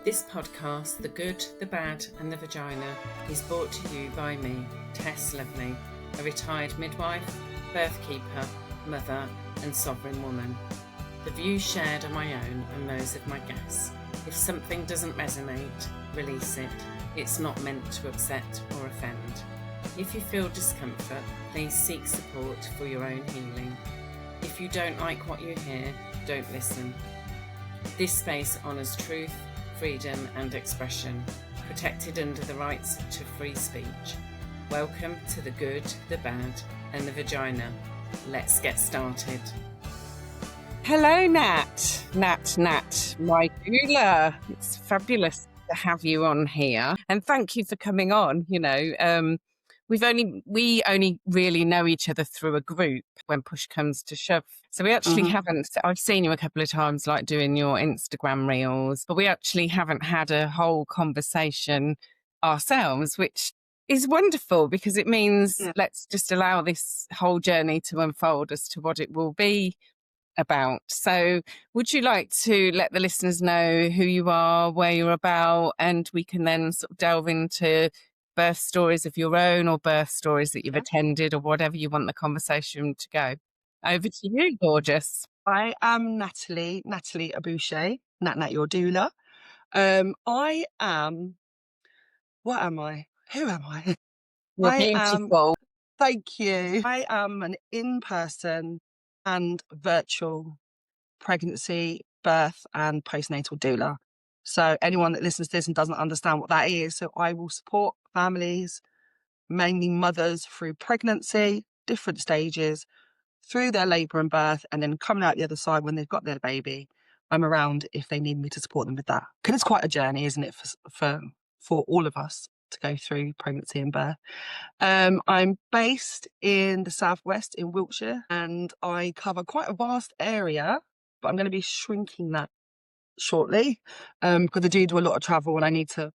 This podcast, The Good, the Bad and the Vagina, is brought to you by me, Tess Lovely, a retired midwife, birth keeper, mother and sovereign woman. The views shared are my own and those of my guests. If something doesn't resonate, release it. It's not meant to upset or offend. If you feel discomfort, please seek support for your own healing. If you don't like what you hear, don't listen. This space honours truth, freedom and expression, protected under the rights to free speech. Welcome to The Good, the Bad and the Vagina. Let's get started. Hello, Nat, my doula. It's fabulous to have you on here, and thank you for coming on. We only really know each other through a group when push comes to shove. So we actually haven't, I've seen you a couple of times like doing your Instagram reels, but we actually haven't had a whole conversation ourselves, which is wonderful because it means let's just allow this whole journey to unfold as to what it will be about. So would you like to let the listeners know who you are, where you're about, and we can then sort of delve into birth stories of your own or birth stories that you've attended or whatever you want the conversation to go. Over to you, gorgeous. I am Natalie Abouche, NatNatYourDoula. I am, what am I? Who am I? You're beautiful. Thank you. I am an in-person and virtual pregnancy, birth and postnatal doula. So anyone that listens to this and doesn't understand what that is, so I will support families, mainly mothers, through pregnancy, different stages, through their labour and birth, and then coming out the other side when they've got their baby. I'm around if they need me to support them with that. Because it's quite a journey, isn't it, for all of us to go through pregnancy and birth. I'm based in the southwest in Wiltshire, and I cover quite a vast area, but I'm going to be shrinking that shortly because I do a lot of travel, and I need to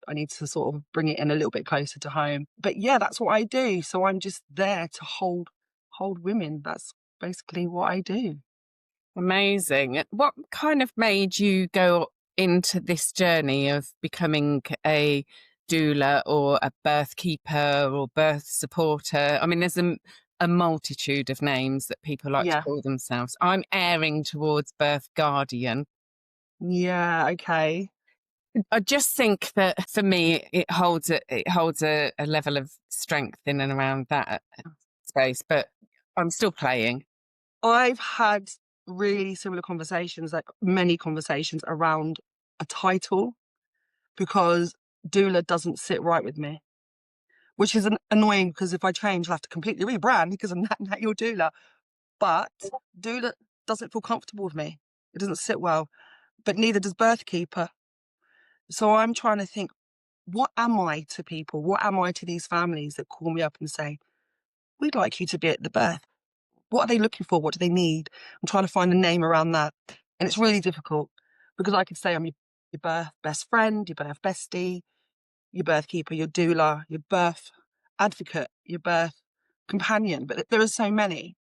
sort of bring it in a little bit closer to home. But yeah, that's what I do. So I'm just there to hold women. That's basically what I do. Amazing. What kind of made you go into this journey of becoming a doula or a birth keeper or birth supporter? I mean, there's a multitude of names that people like to call themselves. I'm erring towards birth guardian. Yeah, okay. I just think that for me, it holds a level of strength in and around that space, but I'm still playing. I've had really similar conversations, like many conversations around a title, because doula doesn't sit right with me, which is annoying because if I change, I'll have to completely rebrand because I'm not your doula. But doula doesn't feel comfortable with me. It doesn't sit well, but neither does birth keeper. So I'm trying to think, what am I to people? What am I to these families that call me up and say, we'd like you to be at the birth? What are they looking for? What do they need? I'm trying to find a name around that. And it's really difficult because I could say I'm your birth best friend, your birth bestie, your birth keeper, your doula, your birth advocate, your birth companion. But there are so many.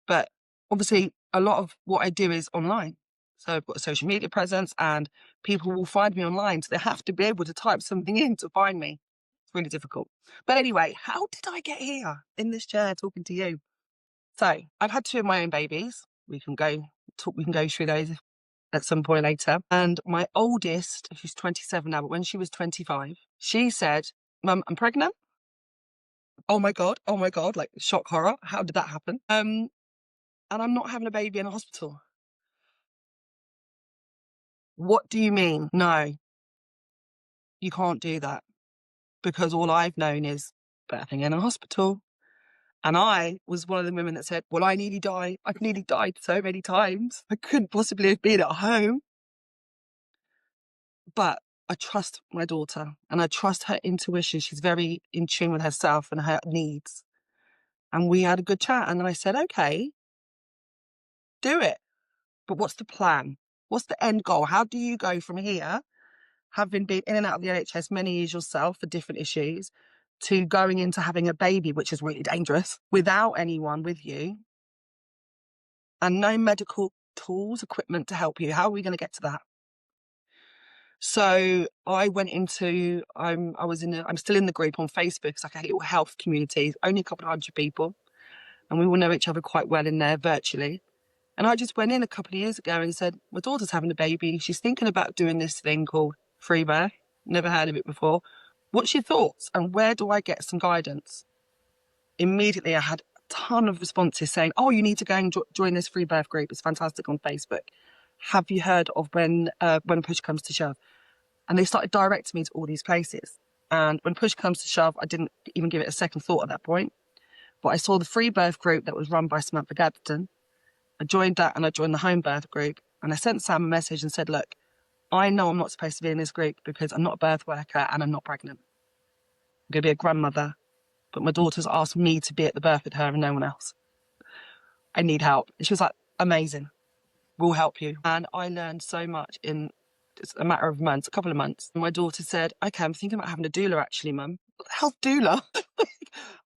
But obviously, a lot of what I do is online. So I've got a social media presence and people will find me online. So they have to be able to type something in to find me. It's really difficult. But anyway, how did I get here in this chair talking to you? So I've had 2 of my own babies. We can go through those at some point later. And my oldest, she's 27 now, but when she was 25, she said, Mum, I'm pregnant. Oh my God, like shock horror. How did that happen? And I'm not having a baby in a hospital. What do you mean? No, you can't do that, because all I've known is birthing in a hospital. And I was one of the women that said, well, I nearly died. I've nearly died so many times. I couldn't possibly have been at home. But I trust my daughter and I trust her intuition. She's very in tune with herself and her needs. And we had a good chat. And then I said, okay, do it. But what's the plan? What's the end goal? How do you go from here, having been in and out of the NHS many years yourself for different issues, to going into having a baby, which is really dangerous, without anyone with you and no medical tools, equipment to help you? How are we going to get to that? So I went into, I'm still in the group on Facebook. It's like a little health community, only a couple of hundred people. And we all know each other quite well in there virtually. And I just went in a couple of years ago and said, my daughter's having a baby. She's thinking about doing this thing called free birth. Never heard of it before. What's your thoughts? And where do I get some guidance? Immediately I had a ton of responses saying, oh, you need to go and join this free birth group. It's fantastic on Facebook. Have you heard of when push comes to shove? And they started directing me to all these places. And when push comes to shove, I didn't even give it a second thought at that point. But I saw the free birth group that was run by Samantha Gadsden. I joined that and I joined the home birth group. And I sent Sam a message and said, look, I know I'm not supposed to be in this group because I'm not a birth worker and I'm not pregnant. I'm going to be a grandmother. But my daughter's asked me to be at the birth with her and no one else. I need help. And she was like, amazing. We'll help you. And I learned so much in just a matter of months, a couple of months. My daughter said, okay, I'm thinking about having a doula actually, Mum. What the hell's doula?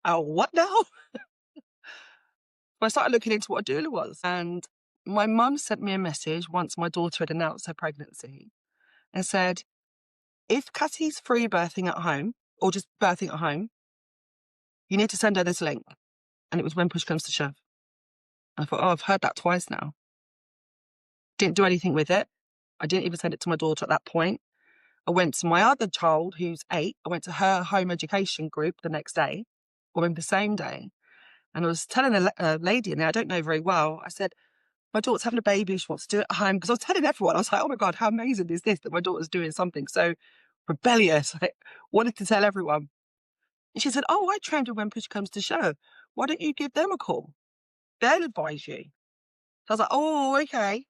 Oh, what now? I started looking into what a doula was. And my mum sent me a message once my daughter had announced her pregnancy and said, if Cassie's free birthing at home or just birthing at home, you need to send her this link. And it was when push comes to shove. I thought, oh, I've heard that twice now. Didn't do anything with it. I didn't even send it to my daughter at that point. I went to my other child, who's 8. I went to her home education group the next day, or maybe the same day. And I was telling a lady in there, I don't know very well, I said, my daughter's having a baby, she wants to do it at home. Because I was telling everyone, I was like, oh my God, how amazing is this that my daughter's doing something so rebellious. I wanted to tell everyone. And she said, oh, I trained her when push comes to shove. Why don't you give them a call? They'll advise you. So I was like, oh, okay.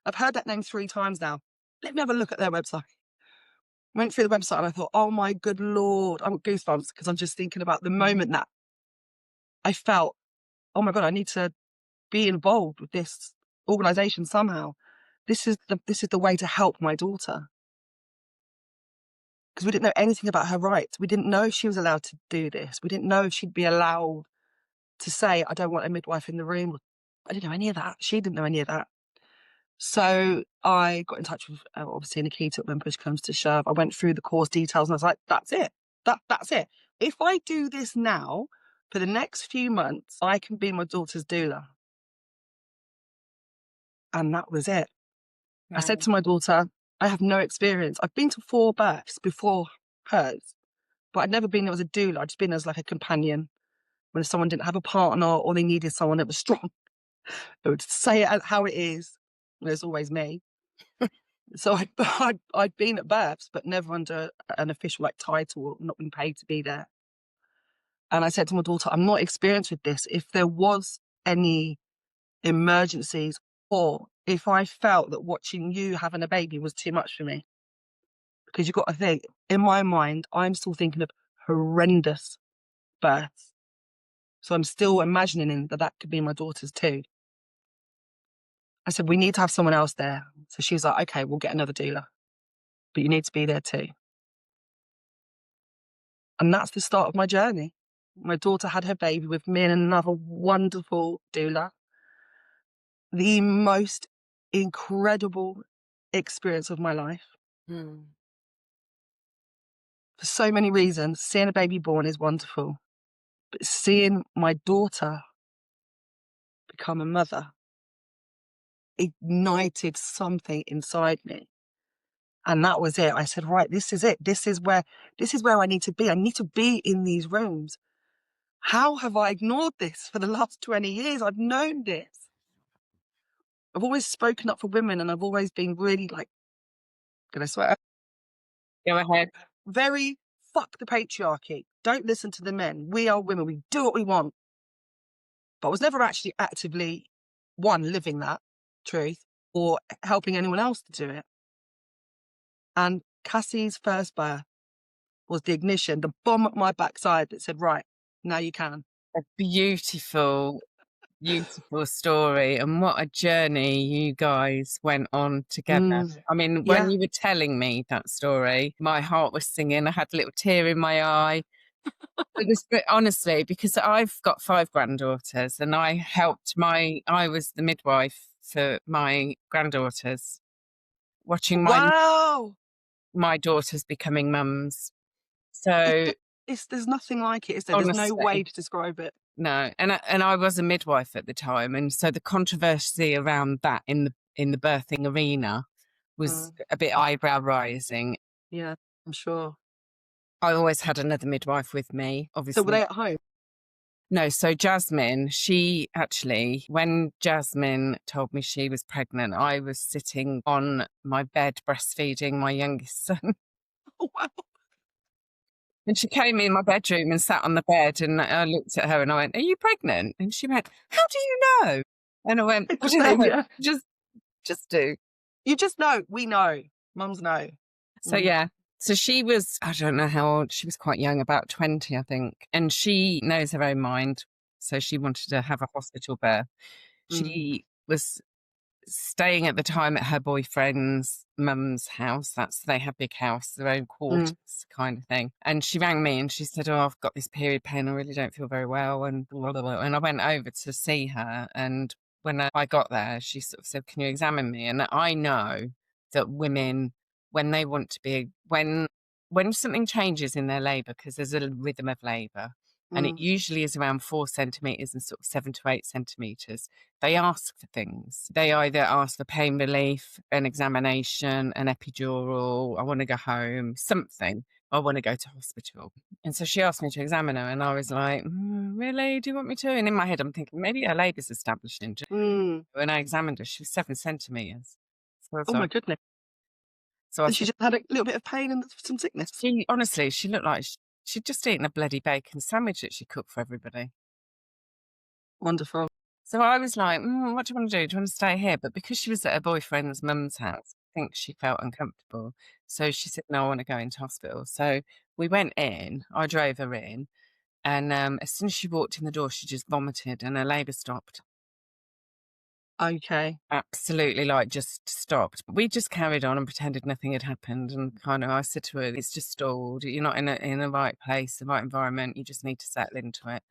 I've heard that name 3 times now. Let me have a look at their website. Went through the website and I thought, oh my good Lord, I've got goosebumps because I'm just thinking about the moment that I felt, oh my God, I need to be involved with this organisation somehow. This is the way to help my daughter. Because we didn't know anything about her rights. We didn't know if she was allowed to do this. We didn't know if she'd be allowed to say, I don't want a midwife in the room. I didn't know any of that. She didn't know any of that. So I got in touch with, obviously, Nikita when push comes to shove. I went through the course details and I was like, that's it. That's it. If I do this now, for the next few months, I can be my daughter's doula. And that was it. Right. I said to my daughter, I have no experience. I've been to 4 births before hers, but I'd never been as a doula. I'd just been as like a companion when someone didn't have a partner or they needed someone that was strong. They would say it how it is. There's always me. So I'd been at births, but never under an official like title or not being paid to be there. And I said to my daughter, I'm not experienced with this. If there was any emergencies or if I felt that watching you having a baby was too much for me, because you've got to think, in my mind, I'm still thinking of horrendous births. So I'm still imagining that could be my daughter's too. I said, we need to have someone else there. So she was like, okay, we'll get another doula, but you need to be there too. And that's the start of my journey. My daughter had her baby with me and another wonderful doula. The most incredible experience of my life. Mm. For so many reasons. Seeing a baby born is wonderful. But seeing my daughter become a mother ignited something inside me. And that was it. I said, right, this is it. This is where I need to be. I need to be in these rooms. How have I ignored this for the last 20 years? I've known this. I've always spoken up for women and I've always been really like, can I swear? Go ahead. Very fuck the patriarchy. Don't listen to the men. We are women. We do what we want. But I was never actually actively, one, living that truth or helping anyone else to do it. And Cassie's first birth was the ignition, the bomb at my backside that said, right, now you can. A beautiful, beautiful story. And what a journey you guys went on together. I mean, when you were telling me that story, my heart was singing. I had a little tear in my eye. But honestly, because I've got 5 granddaughters and I was the midwife for my granddaughters. Watching my Wow. my daughters becoming mums. So There's nothing like it, is there? There's no way honestly, to describe it. no. And I was a midwife at the time, and so the controversy around that in the birthing arena was Mm, a bit eyebrow raising. yeah, I'm sure. I always had another midwife with me, So were obviously. they at home? No, so Jasmine, she actually, when Jasmine told me she was pregnant, I was sitting on my bed breastfeeding my youngest son. Oh, wow. And she came in my bedroom and sat on the bed, and I looked at her and I went, "Are you pregnant?" And she went, "How do you know?" And I went, "I don't know, Yeah. just do." You just know. We know. Mums know. So yeah. So she was, I don't know how old, she was quite young, about 20, I think. And she knows her own mind. So she wanted to have a hospital birth. Mm, She was staying at the time at her boyfriend's mum's house. They have big house, their own quarters kind of thing. And she rang me and she said, "Oh, I've got this period pain. I really don't feel very well." And blah, blah, blah. And I went over to see her. And when I got there, she sort of said, "Can you examine me?" And I know that women, when they want to be, when something changes in their labour, because there's a rhythm of labour, and it mm, usually is around 4 centimetres and sort of 7 to 8 centimetres, they ask for things. They either ask for pain relief, an examination, an epidural, I want to go home, something. I want to go to hospital. And so she asked me to examine her, and I was like, really? Do you want me to? And in my head, I'm thinking, maybe her labour's established in June. mm. When I examined her, she was 7 centimetres. So I was Oh my like, goodness. so I And she said, just had a little bit of pain and some sickness. honestly, she looked like she'd just eaten a bloody bacon sandwich that she cooked for everybody. Wonderful. So I was like, what do you want to do? Do you want to stay here? But because she was at her boyfriend's mum's house, I think she felt uncomfortable. So she said, no, I want to go into hospital. So we went in, I drove her in. And as soon as she walked in the door, she just vomited and her labour stopped. Okay. Absolutely, like just stopped. We just carried on and pretended nothing had happened. And kind of, I said to her, "It's just stalled. You're not in the right place, the right environment. You just need to settle into it."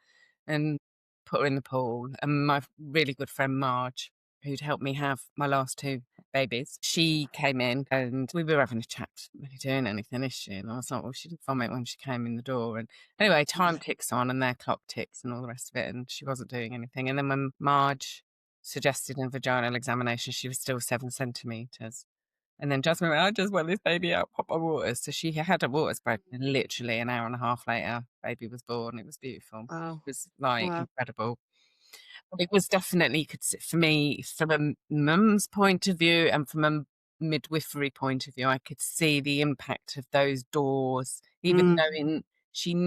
And put her in the pool. And my really good friend Marge, who'd helped me have my last two babies, she came in and we were having a chat. Really doing anything, is she? And I was like, well, she didn't vomit when she came in the door. And anyway, time ticks on and their clock ticks and all the rest of it. And she wasn't doing anything. And then when Marge suggested a vaginal examination, she was still 7 centimetres. And then Jasmine went, "I just want this baby out, pop my waters." So she had her waters broken, and literally an hour and a half later, baby was born. It was beautiful. Wow. It was like Wow. incredible. But it was definitely, you could see, for me, from a mum's point of view and from a midwifery point of view, I could see the impact of those doors, even Mm, knowing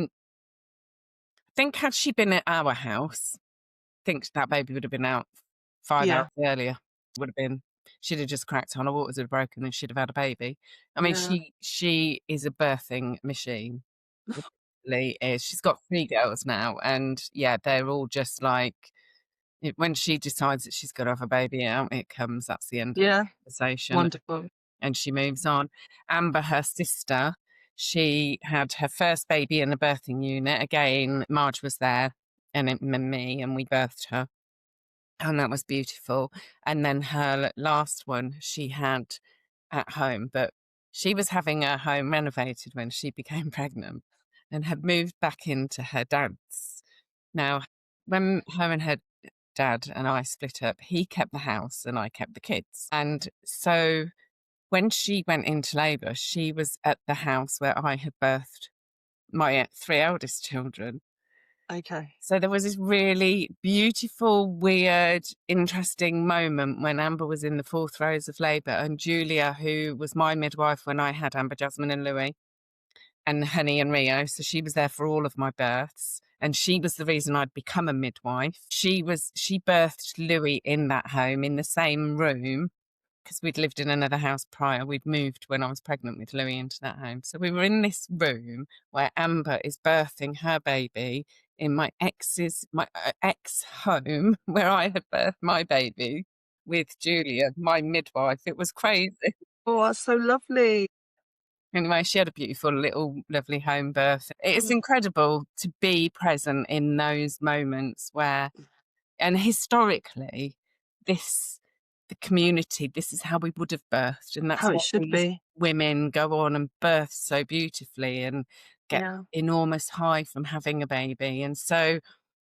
I think had she been at our house, I think that baby would have been out 5 hours yeah. earlier. Would have been, she'd have just cracked on, her waters would have broken and she'd have had a baby. I mean, Yeah. she is a birthing machine. It really is. She's got 3 girls now, and yeah, they're all just like, when she decides that she's got to have a baby, out it comes. That's the end of Yeah. the conversation, Wonderful. and she moves on. Amber, her sister, she had her first baby in the birthing unit. Again, Marge was there, and me, and we birthed her. And that was beautiful. And then her last one she had at home, but she was having her home renovated when she became pregnant and had moved back into her dad's. Now, when her and her dad and I split up, he kept the house and I kept the kids. And so when she went into labour, she was at the house where I had birthed my 3 eldest children. Okay. So there was this really beautiful, weird, interesting moment when Amber was in the 4th rows of labour, and Julia, who was my midwife when I had Amber, Jasmine and Louis, and Honey and Rio, so she was there for all of my births, and she was the reason I'd become a midwife. She birthed Louis in that home, in the same room, because we'd lived in another house prior. We'd moved when I was pregnant with Louis into that home. So we were in this room where Amber is birthing her baby in my ex home where I had birthed my baby with Julia, my midwife. It was crazy. Oh, that's so lovely. Anyway, she had a beautiful little lovely home birth. It's incredible to be present in those moments where, and historically, this the community, this is how we would have birthed, and that's How it what should these be. women go on and birth so beautifully and get Yeah, enormous high from having a baby. And so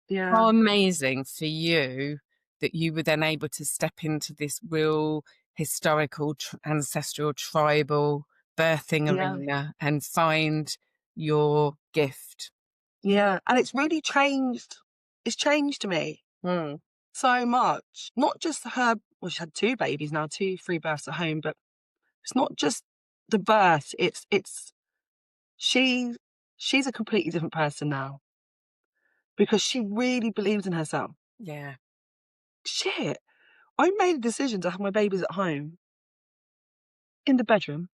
yeah, how amazing for you that you were then able to step into this real historical, ancestral, tribal birthing yeah, arena and find your gift. yeah, and it's really changed. It's changed me Mm. so much. Not just her, well, she's had 2 babies now, 2 free births at home, but it's not just the birth, it's she she's a completely different person now because she really believes in herself. Yeah. Shit, I made a decision to have my babies at home in the bedroom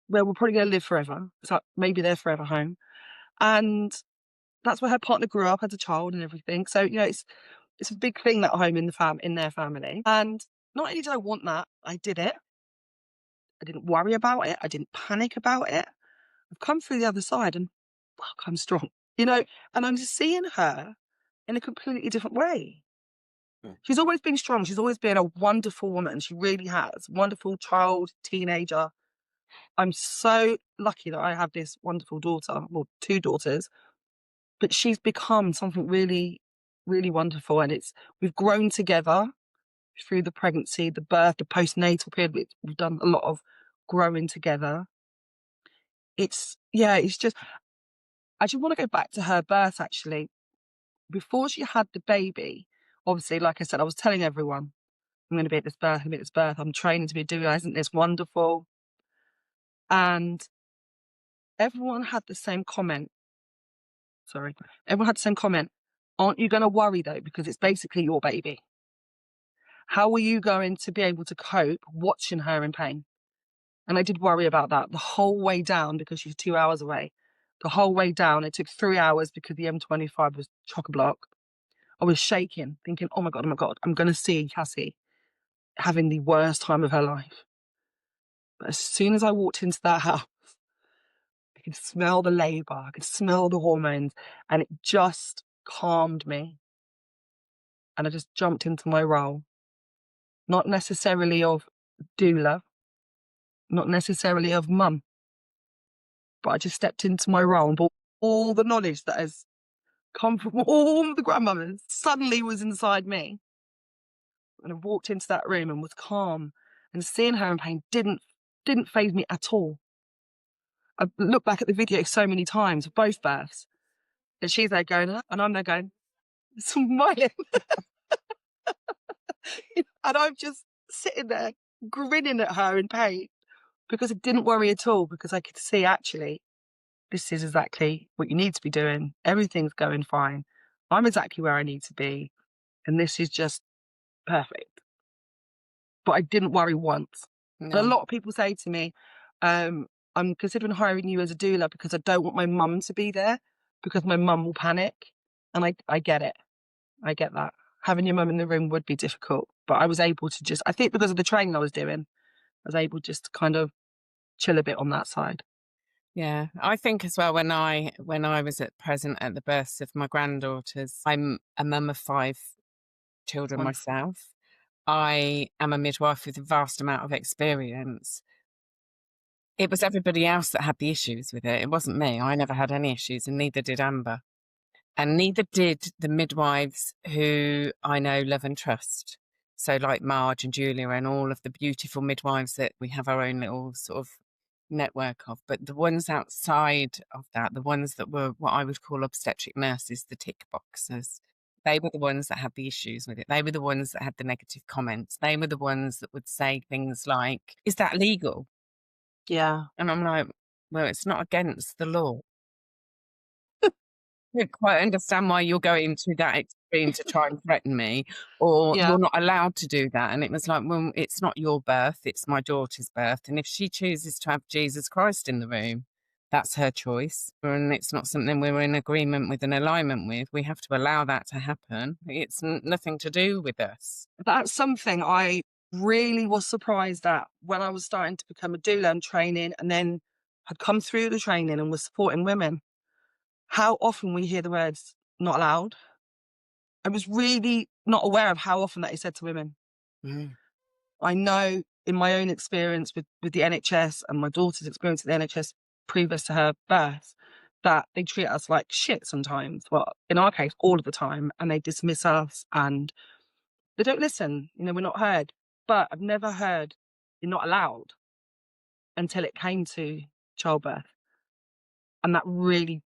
where we're probably gonna live forever. It's like maybe their forever home, and that's where her partner grew up as a child and everything. So, it's a big thing, that home in their family. And not only did I want that, I did it. I didn't worry about it. I didn't panic about it. I've come through the other side and fuck, I'm strong. You know, and I'm just seeing her in a completely different way. Mm. She's always been strong. She's always been a wonderful woman. She really has. Wonderful child, teenager. I'm so lucky that I have this wonderful daughter, well, 2 daughters, but she's become something really, really wonderful. And we've grown together through the pregnancy, the birth, the postnatal period. We've done a lot of growing together. It's just, I just want to go back to her birth actually. Before she had the baby, obviously, like I said, I was telling everyone, I'm going to be at this birth, I'm at this birth, I'm training to be a doula, isn't this wonderful? And everyone had the same comment. Sorry. Everyone had the same comment. Aren't you going to worry though? Because it's basically your baby. How are you going to be able to cope watching her in pain? And I did worry about that the whole way down because she's 2 hours away. The whole way down, it took 3 hours because the M25 was chock-a-block. I was shaking, thinking, oh my God, I'm going to see Cassie having the worst time of her life. But as soon as I walked into that house, I could smell the labour, I could smell the hormones, and it just calmed me. And I just jumped into my role, not necessarily of doula, not necessarily of mum, but I just stepped into my role and brought all the knowledge that has come from all the grandmothers suddenly was inside me. And I walked into that room and was calm, and seeing her in pain didn't faze me at all. I've looked back at the video so many times of both births, and she's there going, and I'm there going, smiling. And I'm just sitting there grinning at her in pain because it didn't worry at all, because I could see actually this is exactly what you need to be doing. Everything's going fine. I'm exactly where I need to be. And this is just perfect. But I didn't worry once. And a No. lot of people say to me, I'm considering hiring you as a doula because I don't want my mum to be there because my mum will panic. And I get it. I get that. Having your mum in the room would be difficult. But I was able to just, I think because of the training I was doing, I was able just to kind of chill a bit on that side. Yeah, I think as well when I was present at the births of my granddaughters, I'm a mum of 5 children Wonderful. myself. I am a midwife with a vast amount of experience. It was everybody else that had the issues with it. It wasn't me. I never had any issues, and neither did Amber. And neither did the midwives who I know, love and trust. So like Marge and Julia and all of the beautiful midwives that we have our own little sort of network of. But the ones outside of that, the ones that were what I would call obstetric nurses, the tick boxers, they were the ones that had the issues with it. They were the ones that had the negative comments. They were the ones that would say things like, is that legal? Yeah. And I'm like, well, it's not against the law. Don't quite understand why you're going to that extreme to try and threaten me, or Yeah. you're not allowed to do that. And it was like, well, it's not your birth, it's my daughter's birth. And if she chooses to have Jesus Christ in the room, that's her choice. And it's not something we're in agreement with and alignment with. We have to allow that to happen. It's nothing to do with us. That's something I really was surprised at when I was starting to become a doula and training, and then had come through the training and was supporting women. How often we hear the words not allowed. I was really not aware of how often that is said to women. Mm. I know in my own experience with the NHS and my daughter's experience with the NHS previous to her birth, that they treat us like shit sometimes. Well, in our case, all of the time, and they dismiss us and they don't listen. You know, we're not heard. But I've never heard you're not allowed until it came to childbirth. And that really,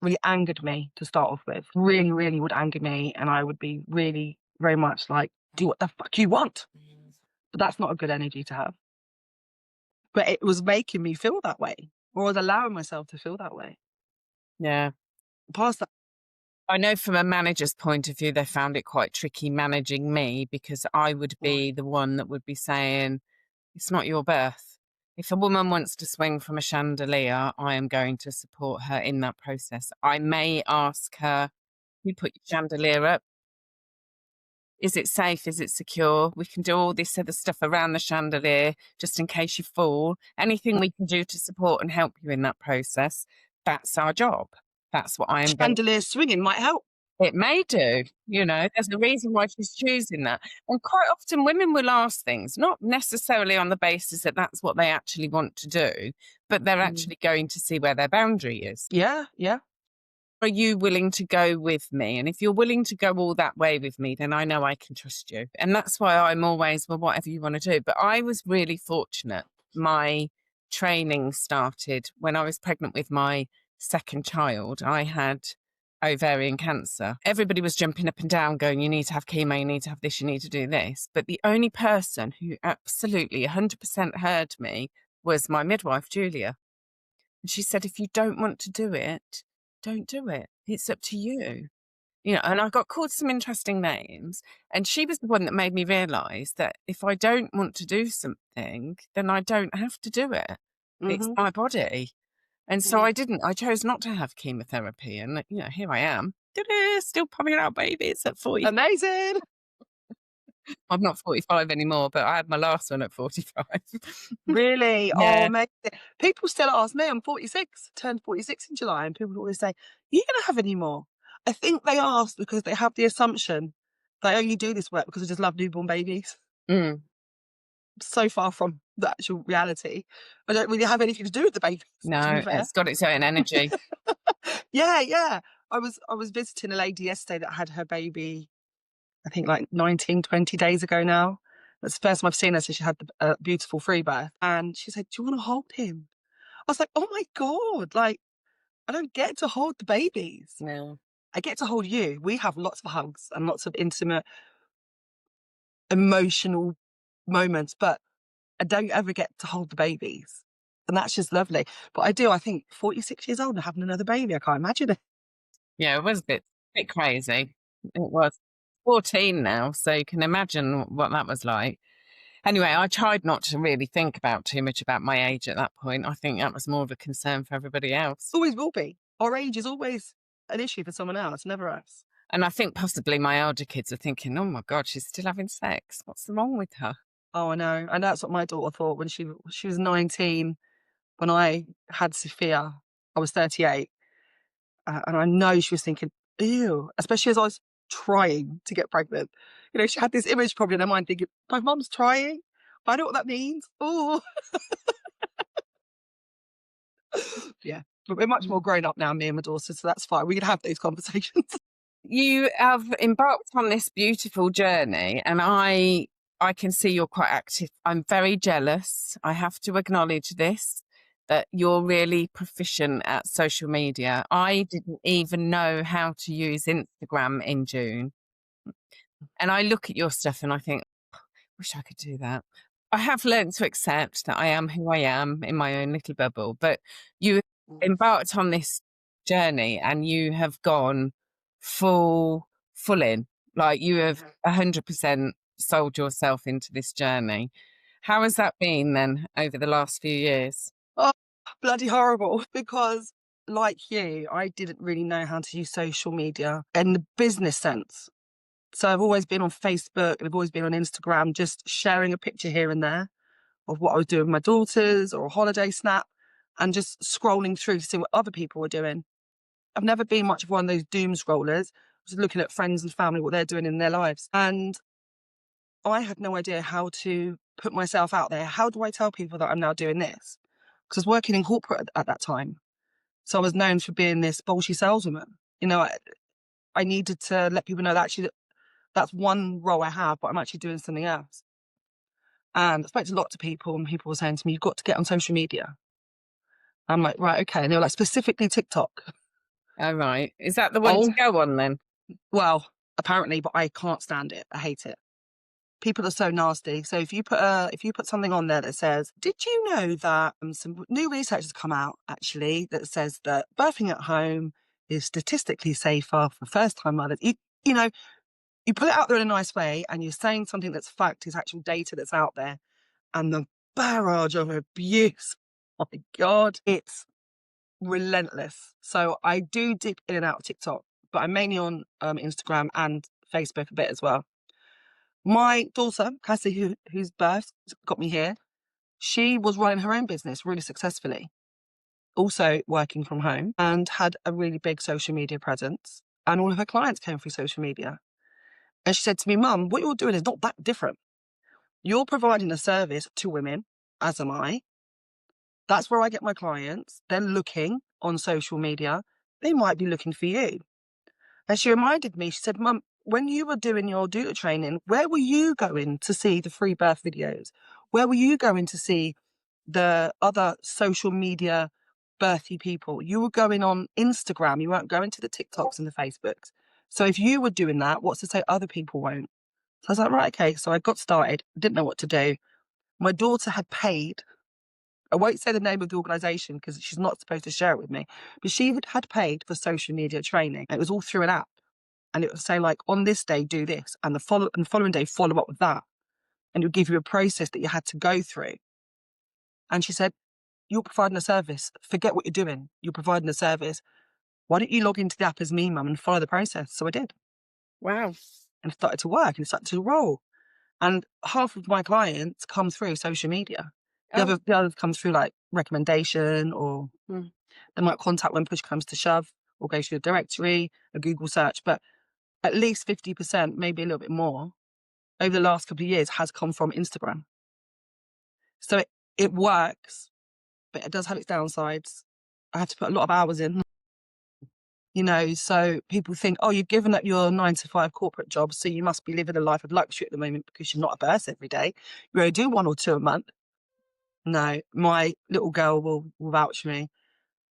really angered me to start off with. Really, really would anger me. And I would be really very much like, do what the fuck you want. But that's not a good energy to have. But it was making me feel that way, or I was allowing myself to feel that way. Yeah. Past that. I know from a manager's point of view, they found it quite tricky managing me because I would be the one that would be saying, it's not your birth. If a woman wants to swing from a chandelier, I am going to support her in that process. I may ask her, you put your chandelier up. Is it safe? Is it secure? We can do all this other stuff around the chandelier just in case you fall. Anything we can do to support and help you in that process, that's our job. That's what I am going. Chandelier swinging might help. It may do, you know, there's a reason why she's choosing that. And quite often women will ask things, not necessarily on the basis that that's what they actually want to do, but they're actually going to see where their boundary is. Yeah, yeah. Are you willing to go with me? And if you're willing to go all that way with me, then I know I can trust you. And that's why I'm always, well, whatever you want to do. But I was really fortunate. My training started when I was pregnant with my second child. I had ovarian cancer. Everybody was jumping up and down going, you need to have chemo, you need to have this, you need to do this. But the only person who absolutely 100% heard me was my midwife, Julia. And she said, if you don't want to do it, don't do it. It's up to you. You know, and I got called some interesting names. And she was the one that made me realise that if I don't want to do something, then I don't have to do it. It's my body. And so I didn't. I chose not to have chemotherapy. And, you know, here I am. Ta-da, still pumping out babies at 40. Amazing. I'm not 45 anymore, but I had my last one at 45. Really? Yeah. Oh, amazing. People still ask me, I'm 46, turned 46 in July, and people always say, are you going to have any more? I think they ask because they have the assumption they only do this work because they just love newborn babies. Mm. So far from the actual reality. I don't really have anything to do with the babies. No, to be fair. it's got its own energy. Yeah. I was visiting a lady yesterday that had her baby, I think like 19, 20 days ago now. That's the first time I've seen her since she had the beautiful free birth. And she said, do you want to hold him? I was like, oh my God, like, I don't get to hold the babies. No. I get to hold you. We have lots of hugs and lots of intimate, emotional moments, but I don't ever get to hold the babies. And that's just lovely. But I think 46 years old and having another baby, I can't imagine it. Yeah, it was a bit crazy. It was 14 now, so you can imagine what that was like. Anyway, I tried not to really think about too much about my age at that point. I think that was more of a concern for everybody else. Always will be. Our age is always an issue for someone else, never us. And I think possibly my older kids are thinking, oh my God, she's still having sex. What's wrong with her? Oh, I know. And that's what my daughter thought when she was 19. When I had Sophia, I was 38. And I know she was thinking, ew, especially as I was trying to get pregnant. You know, she had this image probably in her mind thinking, my mum's trying. I know what that means. Oh, yeah. But we're much more grown up now, me and my daughter, so that's fine. We can have those conversations. You have embarked on this beautiful journey, and I can see you're quite active. I'm very jealous. I have to acknowledge this, that you're really proficient at social media. I didn't even know how to use Instagram in June. And I look at your stuff and I think, wish I could do that. I have learned to accept that I am who I am in my own little bubble, but you embarked on this journey and you have gone full in, like you have 100% sold yourself into this journey. How has that been then over the last few years? Oh, bloody horrible. Because like you, I didn't really know how to use social media in the business sense. So I've always been on Facebook and I've always been on Instagram, just sharing a picture here and there of what I was doing with my daughters or a holiday snap and just scrolling through to see what other people were doing. I've never been much of one of those doom scrollers, just looking at friends and family, what they're doing in their lives. And I had no idea how to put myself out there. How do I tell people that I'm now doing this? Because I was working in corporate at that time. So I was known for being this bolshy saleswoman. You know, I needed to let people know that actually that's one role I have, but I'm actually doing something else. And I spoke to lots of people, and people were saying to me, you've got to get on social media. I'm like, right, okay. And they were like, specifically TikTok. Oh, right. Is that the one to Oh, go on then? well, apparently, but I can't stand it. I hate it. People are so nasty. So if you put something on there that says, did you know that some new research has come out actually that says that birthing at home is statistically safer for first-time mothers. You know, you put it out there in a nice way, and you're saying something that's fact, is actual data that's out there, and the barrage of abuse, oh my God, it's relentless. So I do dip in and out of TikTok, but I'm mainly on Instagram and Facebook a bit as well. My daughter, Cassie, whose birth got me here, she was running her own business really successfully, also working from home, and had a really big social media presence. And all of her clients came through social media. And she said to me, Mum, what you're doing is not that different. You're providing a service to women, as am I. That's where I get my clients. They're looking on social media. They might be looking for you. And she reminded me, she said, Mum, when you were doing your doula training, where were you going to see the free birth videos? Where were you going to see the other social media birthy people? You were going on Instagram. You weren't going to the TikToks and the Facebooks. So if you were doing that, what's to say other people won't? So I was like, right, okay. So I got started, didn't know what to do. My daughter had paid, I won't say the name of the organisation because she's not supposed to share it with me, but she had paid for social media training. It was all through an app. And it would say, like, on this day, do this. And the following day, follow up with that. And it would give you a process that you had to go through. And she said, you're providing a service. Forget what you're doing. You're providing a service. Why don't you log into the app as me, Mum, and follow the process? So I did. Wow. And it started to work and it started to roll. And half of my clients come through social media. The others come through like recommendation, or they might contact when push comes to shove, or go through a directory, a Google search. But at least 50%, maybe a little bit more, over the last couple of years has come from Instagram. So it works, but it does have its downsides. I have to put a lot of hours in, you know, so people think, oh, you've given up your 9-to-5 corporate job, so you must be living a life of luxury at the moment because you're not a birth every day. You only do 1 or 2 a month. No, my little girl will vouch for me.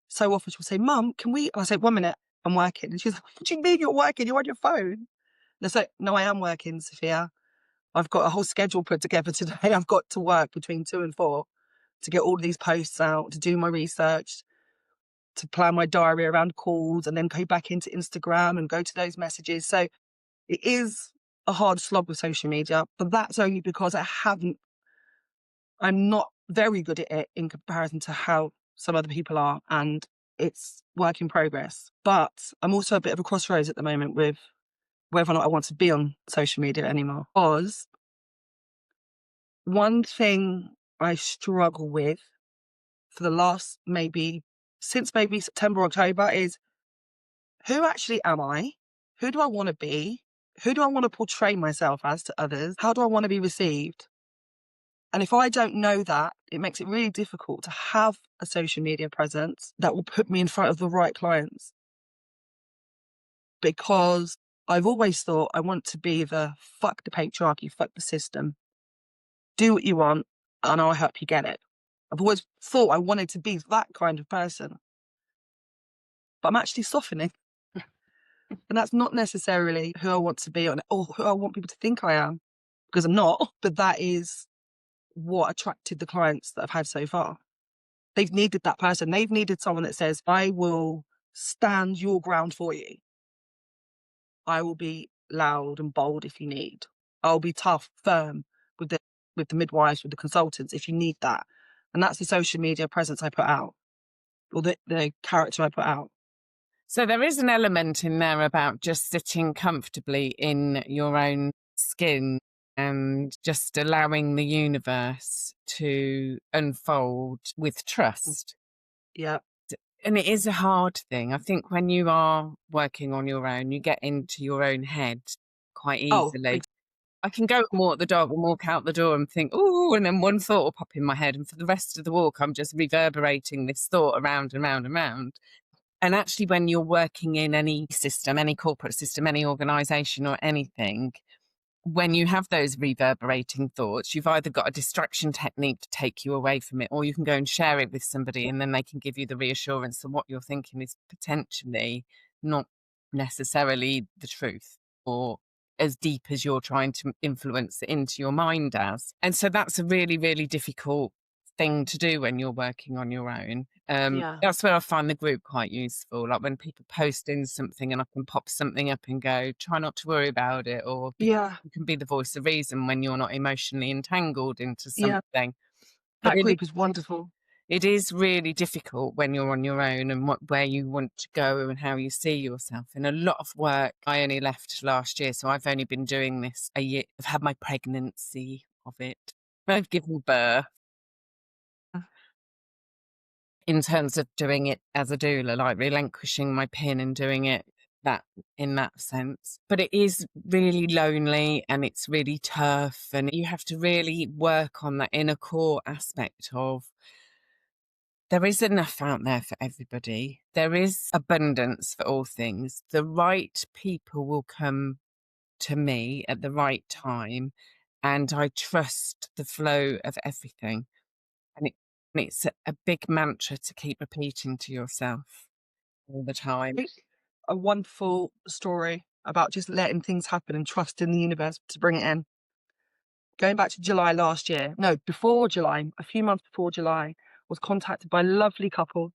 So often she'll say, Mum, can we, I say, 1 minute, I'm working. And she's like, what do you mean you're working? You're on your phone. And I say, no, I am working, Sophia. I've got a whole schedule put together today. I've got to work between 2 and 4 to get all of these posts out, to do my research, to plan my diary around calls, and then go back into Instagram and go to those messages. So it is a hard slog with social media, but that's only because I'm not very good at it in comparison to how some other people are, and it's work in progress. But I'm also a bit of a crossroads at the moment with whether or not I want to be on social media anymore. Because one thing I struggle with for the last since maybe September, October is, who actually am I? Who do I want to be? Who do I want to portray myself as to others? How do I want to be received? And if I don't know that, it makes it really difficult to have a social media presence that will put me in front of the right clients. Because I've always thought I want to be the fuck the patriarchy, fuck the system. Do what you want and I'll help you get it. I've always thought I wanted to be that kind of person. But I'm actually softening. And that's not necessarily who I want to be or who I want people to think I am, because I'm not. But that is what attracted the clients that I've had so far. They've needed that person. They've needed someone that says, I will stand your ground for you. I will be loud and bold if you need. I'll be tough, firm with the midwives, with the consultants if you need that. And that's the social media presence I put out, or the character I put out. So there is an element in there about just sitting comfortably in your own skin and just allowing the universe to unfold with trust. Yeah. And it is a hard thing. I think when you are working on your own, you get into your own head quite easily. I can go and walk the dog and walk out the door and think, oh, and then one thought will pop in my head. And for the rest of the walk, I'm just reverberating this thought around and round and round. And actually, when you're working in any system, any corporate system, any organization or anything, when you have those reverberating thoughts, you've either got a distraction technique to take you away from it, or you can go and share it with somebody and then they can give you the reassurance that what you're thinking is potentially not necessarily the truth or as deep as you're trying to influence it into your mind as. And so that's a really, really difficult thing to do when you're working on your own. Yeah. That's where I find the group quite useful. Like when people post in something and I can pop something up and go, try not to worry about it, or Yeah. you can be the voice of reason when you're not emotionally entangled into Yeah. something. But That group is wonderful. it is really difficult when you're on your own and where you want to go and how you see yourself. And a lot of work, I only left last year, so I've only been doing this a year. I've had my pregnancy of it. I've given birth. In terms of doing it as a doula, like relinquishing my pin and doing it that in that sense. But it is really lonely and it's really tough, and you have to really work on that inner core aspect of there is enough out there for everybody. There is abundance for all things. The right people will come to me at the right time, and I trust the flow of everything. And it's a big mantra to keep repeating to yourself all the time. It's a wonderful story about just letting things happen and trusting the universe to bring it in. Going back to July last year, no, before July, a few months before July, was contacted by a lovely couple,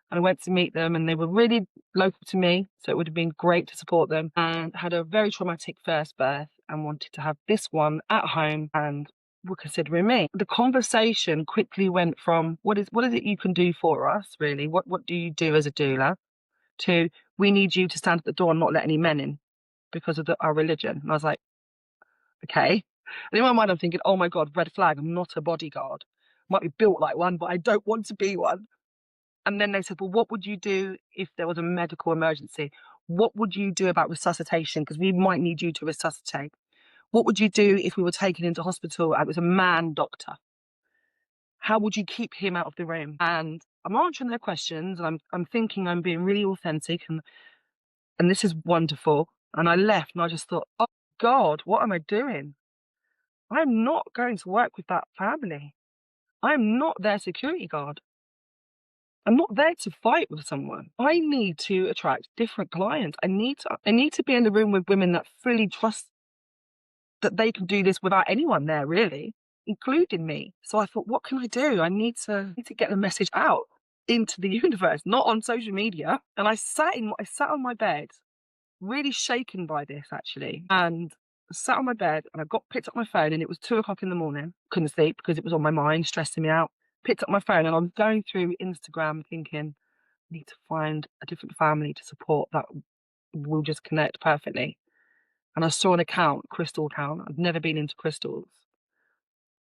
and I went to meet them, and they were really local to me, so it would have been great to support them, and had a very traumatic first birth and wanted to have this one at home and were considering me. The conversation quickly went from what is it you can do for us, really? What do you do as a doula? To we need you to stand at the door and not let any men in because of our religion. And I was like, okay. And in my mind, I'm thinking, oh my God, red flag. I'm not a bodyguard. Might be built like one, but I don't want to be one. And then they said, well, what would you do if there was a medical emergency? What would you do about resuscitation? Because we might need you to resuscitate. What would you do if we were taken into hospital and it was a man doctor? How would you keep him out of the room? And I'm answering their questions, and I'm thinking I'm being really authentic, and this is wonderful. And I left and I just thought, oh God, what am I doing? I'm not going to work with that family. I'm not their security guard. I'm not there to fight with someone. I need to attract different clients. I need to be in the room with women that fully trust that they can do this without anyone there, really, including me. So I thought, what can I do? I need to get the message out into the universe, not on social media. And I sat on my bed, really shaken by this actually, and sat on my bed, and I picked up my phone, and it was 2 o'clock in the morning. Couldn't sleep because it was on my mind, stressing me out. Picked up my phone and I'm going through Instagram thinking, I need to find a different family to support that will just connect perfectly. And I saw an account, crystal account. I've never been into crystals.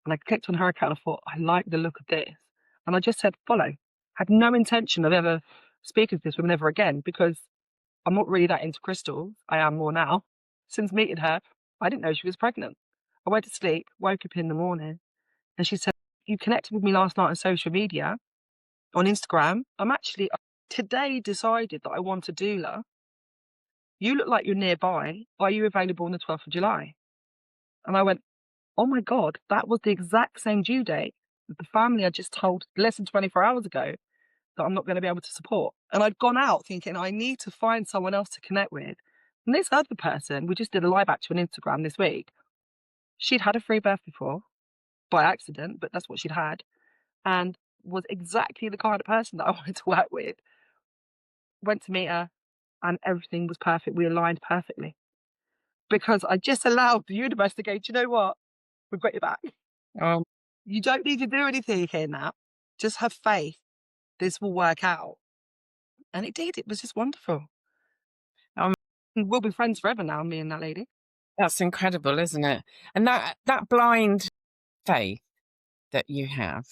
And I clicked on her account and I thought, I like the look of this. And I just said, follow. Had no intention of ever speaking to this woman ever again because I'm not really that into crystals. I am more now. Since meeting her, I didn't know she was pregnant. I went to sleep, woke up in the morning, and she said, you connected with me last night on social media, on Instagram. I'm actually today decided that I want a doula. You look like you're nearby. Are you available on the 12th of July? And I went, oh my God, that was the exact same due date that the family I just told less than 24 hours ago that I'm not going to be able to support. And I'd gone out thinking I need to find someone else to connect with. And this other person, we just did a live action on Instagram this week. She'd had a free birth before by accident, but that's what she'd had, and was exactly the kind of person that I wanted to work with. Went to meet her and everything was perfect. We aligned perfectly because I just allowed the universe to go, do you know what? We've got your back. Um, You don't need to do anything here now. Just have faith. This will work out. And it did. It was just wonderful. um, We'll be friends forever now, me and that lady. that's incredible, isn't it? And that blind faith that you have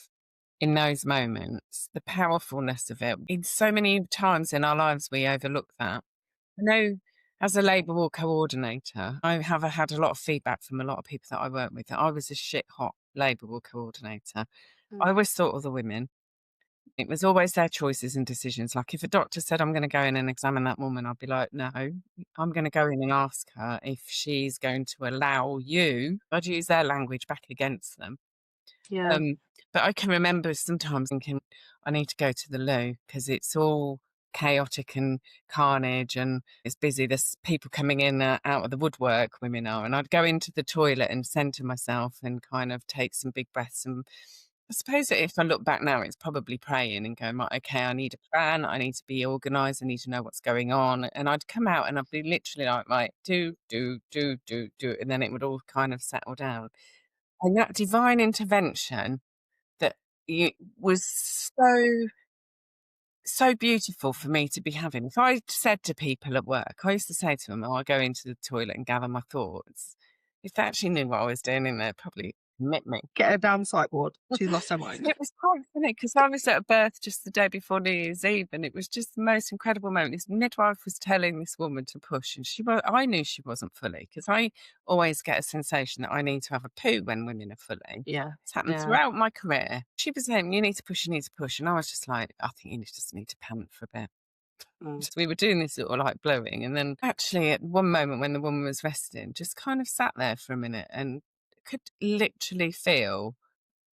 in those moments, the powerfulness of it. In so many times in our lives, we overlook that. I As a labour ward coordinator, I have had a lot of feedback from a lot of people that I work with that I was a shit hot labour ward coordinator. I always thought of the women. It was always their choices and decisions. Like if a doctor said, I'm going to go in and examine that woman, I'd be like, no, I'm going to go in and ask her if she's going to allow you. I'd use their language back against them. Yeah. But I can remember sometimes thinking, I need to go to the loo because it's all chaotic and carnage and it's busy. There's people coming in out of the woodwork, women are. And I'd go into the toilet and center myself and kind of take some big breaths. And I suppose that if I look back now, it's probably praying and going, right, okay, I need a plan. I need to be organized. I need to know what's going on. And I'd come out and I'd be literally like, right, do. And then it would all kind of settle down. And that divine intervention that was so beautiful for me to be having. If I said to people at work, I used to say to them, "Oh, I go into the toilet and gather my thoughts." If they actually knew what I was doing in there, probably admit me. Get her down psych ward. She's lost her mind. It was quite funny because I was at a birth just the day before New Year's Eve, and it was just the most incredible moment. This midwife was telling this woman to push, and I knew she wasn't fully because I always get a sensation that I need to have a poo when women are fully. Yeah. It's happened Yeah. throughout my career. She was saying, you need to push, and I was just like, I think you just need to pant for a bit. So we were doing this sort of like blowing, and then actually at one moment when the woman was resting, just kind of sat there for a minute and could literally feel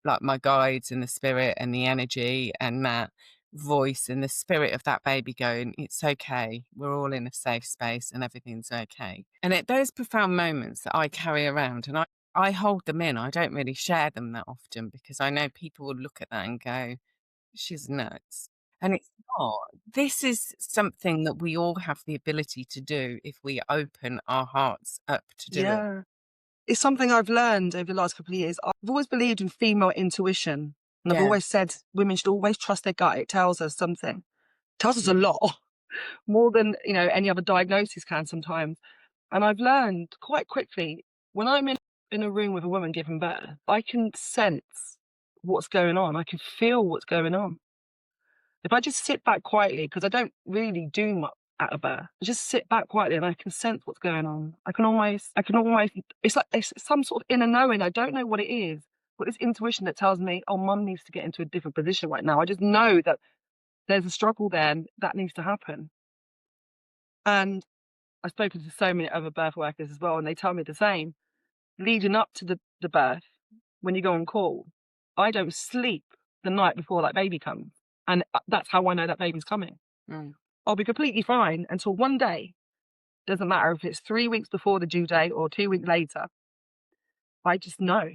like my guides and the spirit and the energy and that voice and the spirit of that baby going, it's okay. We're all in a safe space and everything's okay. And at those profound moments that I carry around and I hold them in, I don't really share them that often because I know people will look at that and go, she's nuts. And it's not. This is something that we all have the ability to do if we open our hearts up to do it. Yeah. It's something I've learned over the last couple of years. I've always believed in female intuition. And I've Yeah. always said women should always trust their gut. It tells us something. It tells us a lot, more than, any other diagnosis can sometimes. And I've learned quite quickly, when I'm in a room with a woman giving birth, I can sense what's going on. I can feel what's going on. If I just sit back quietly, because I don't really do much at a birth, I just sit back quietly and I can sense what's going on. I can almost, it's like it's some sort of inner knowing. I don't know what it is, but this intuition that tells me, oh, mum needs to get into a different position right now. I just know that there's a struggle there and that needs to happen. And I've spoken to so many other birth workers as well, and they tell me the same. Leading up to the birth, when you go on call, I don't sleep the night before that baby comes. And that's how I know that baby's coming. I'll be completely fine until one day, doesn't matter if it's 3 weeks before the due date or 2 weeks later, I just know.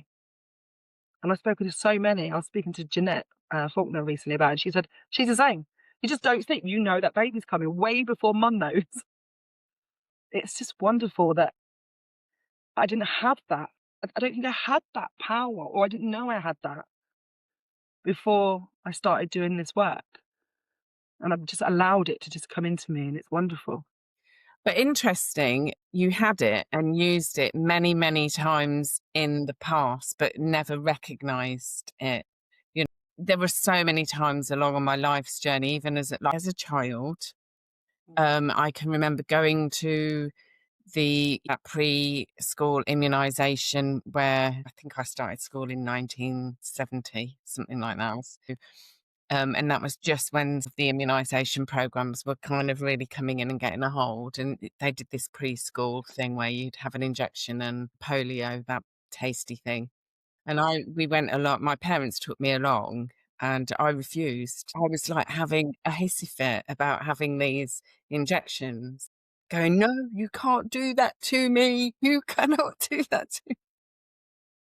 And I've spoken to so many. I was speaking to Jeanette Faulkner recently about it. She said, she's the same. You just don't sleep. You know that baby's coming way before mum knows. It's just wonderful that I didn't have that. I don't think I had that power, or I didn't know I had that before I started doing this work. And I've just allowed it to just come into me, and it's wonderful. But interesting, you had it and used it many, many times in the past, but never recognized it. There were so many times along on my life's journey, even as a child. I can remember going to the preschool immunisation where I think I started school in 1970, something like that. And that was just when the immunisation programs were kind of really coming in and getting a hold. And they did this preschool thing where you'd have an injection and polio, that tasty thing. And we went a lot. My parents took me along and I refused. I was like having a hissy fit about having these injections, going, no, you can't do that to me. You cannot do that to me.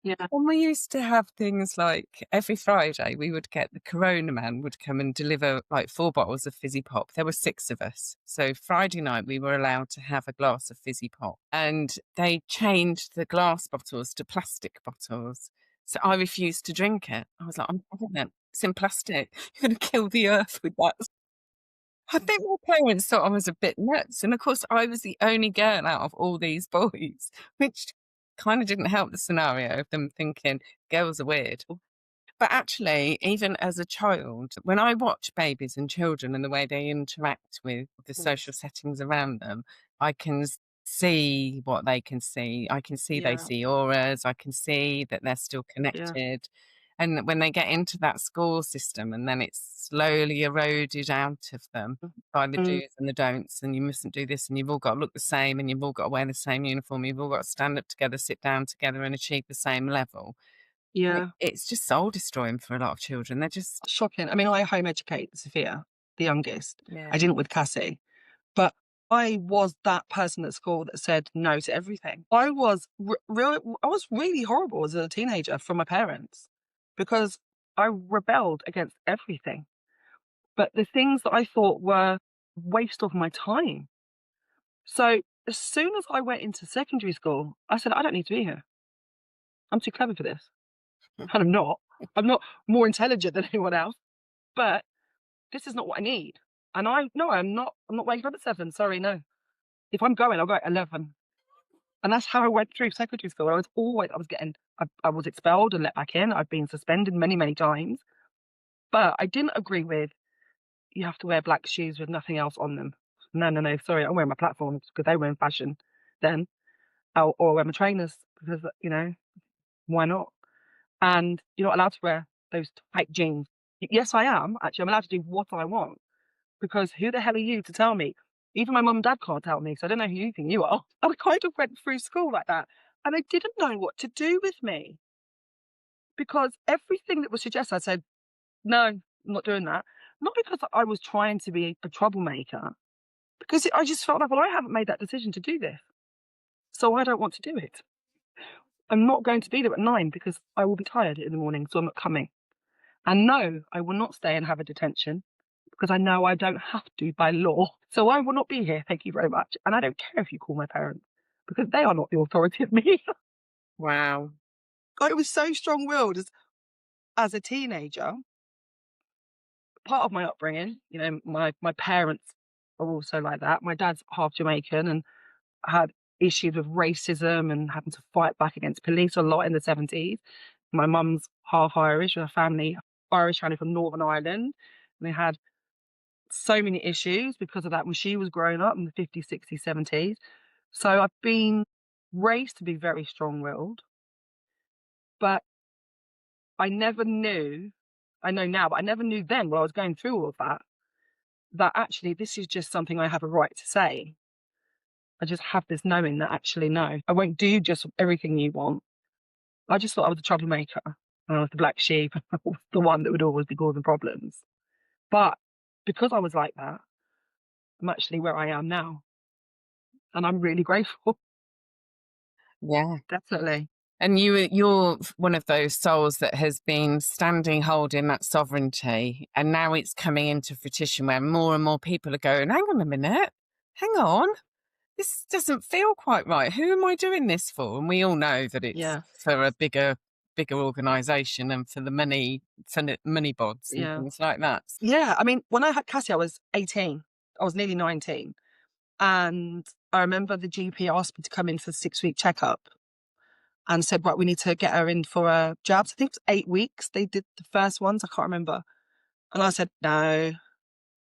Yeah. And we used to have things like every Friday we would get the Corona man would come and deliver like 4 bottles of fizzy pop. There were 6 of us. So Friday night we were allowed to have a glass of fizzy pop. And they changed the glass bottles to plastic bottles. So I refused to drink it. I was like, I'm having it. It's in plastic. You're going to kill the earth with that. I think my parents thought I was a bit nuts. And of course, I was the only girl out of all these boys, which kind of didn't help the scenario of them thinking girls are weird. But actually, even as a child, when I watch babies and children and the way they interact with the social settings around them, I can see what they can see. I can see they Yeah, see auras. I can see that they're still yeah. connected. And when they get into that school system and then it's slowly eroded out of them by the Mm, do's and the don'ts, and you mustn't do this, and you've all got to look the same, and you've all got to wear the same uniform, you've all got to stand up together, sit down together, and achieve the same level. yeah. It's just soul destroying for a lot of children. They're just, Shocking. I mean, I home educate Sophia, the youngest. yeah. I didn't with Cassie, but I was that person at school that said no to everything. I was I was really horrible as a teenager for my parents because I rebelled against everything. But the things that I thought were waste of my time. So as soon as I went into secondary school, I said, I don't need to be here. I'm too clever for this. And I'm not. I'm not more intelligent than anyone else, but this is not what I need. And I'm not waking up at 7. Sorry, no. If I'm going, I'll go at 11. And that's how I went through secondary school. I was expelled and let back in. I've been suspended many, many times. But I didn't agree with you have to wear black shoes with nothing else on them. No, no, no. Sorry, I'm wearing my platforms because they were in fashion then. Or wear my trainers because, why not? And you're not allowed to wear those tight jeans. Yes, I am. Actually, I'm allowed to do what I want because who the hell are you to tell me? Even my mum and dad can't tell me, so I don't know who you think you are. And I kind of went through school like that. And I didn't know what to do with me because everything that was suggested, I said, no, I'm not doing that. Not because I was trying to be a troublemaker, because I just felt like, well, I haven't made that decision to do this. So I don't want to do it. I'm not going to be there at 9 because I will be tired in the morning, so I'm not coming. And no, I will not stay and have a detention because I know I don't have to by law. So I will not be here. Thank you very much. And I don't care if you call my parents because they are not the authority of me. Wow. I was so strong willed as a teenager. Part of my upbringing, my parents are also like that. My dad's half Jamaican and had issues with racism and having to fight back against police a lot in the 70s. My mum's half Irish, with a family, Irish family from Northern Ireland. And they had so many issues because of that when she was growing up in the 50s, 60s, 70s. So I've been raised to be very strong willed, but I never knew, I know now, but I never knew then while I was going through all of that, that actually this is just something I have a right to say. I just have this knowing that actually, no, I won't do just everything you want. I just thought I was a troublemaker and I was the black sheep. I was the one that would always be causing problems. But because I was like that, I'm actually where I am now. And I'm really grateful. Yeah. Definitely. And you're one of those souls that has been standing, holding that sovereignty, and now it's coming into fruition where more and more people are going, hang on a minute, hang on, this doesn't feel quite right. Who am I doing this for? And we all know that it's Yeah. for a bigger organisation and for the money bods and Yeah. things like that. Yeah. I mean, when I had Cassie, I was 18. I was nearly 19. And I remember the GP asked me to come in for a 6-week checkup and said, right, we need to get her in for a jabs. I think it was 8 weeks. They did the first ones. I can't remember. And I said, no.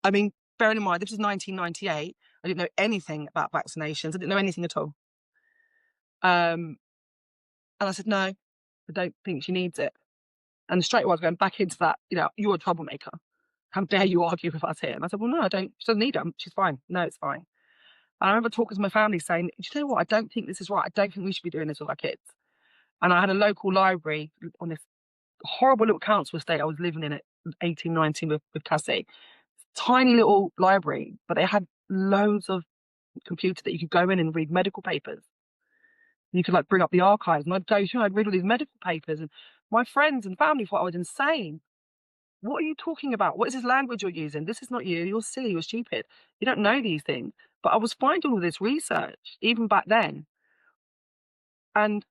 I mean, bearing in mind, this was 1998. I didn't know anything about vaccinations. I didn't know anything at all. And I said, no, I don't think she needs it. And straight away I was going back into that, you're a troublemaker. How dare you argue with us here? And I said, well, no, I don't. She doesn't need them. She's fine. No, it's fine. And I remember talking to my family saying, do you know what? I don't think this is right. I don't think we should be doing this with our kids. And I had a local library on this horrible little council estate I was living in at 18, 19 with Cassie. Tiny little library, but they had loads of computers that you could go in and read medical papers. You could bring up the archives and I'd go through and I'd read all these medical papers and my friends and family thought I was insane. What are you talking about? What is this language you're using? This is not you. You're silly. You're stupid. You don't know these things. But I was finding all this research even back then. And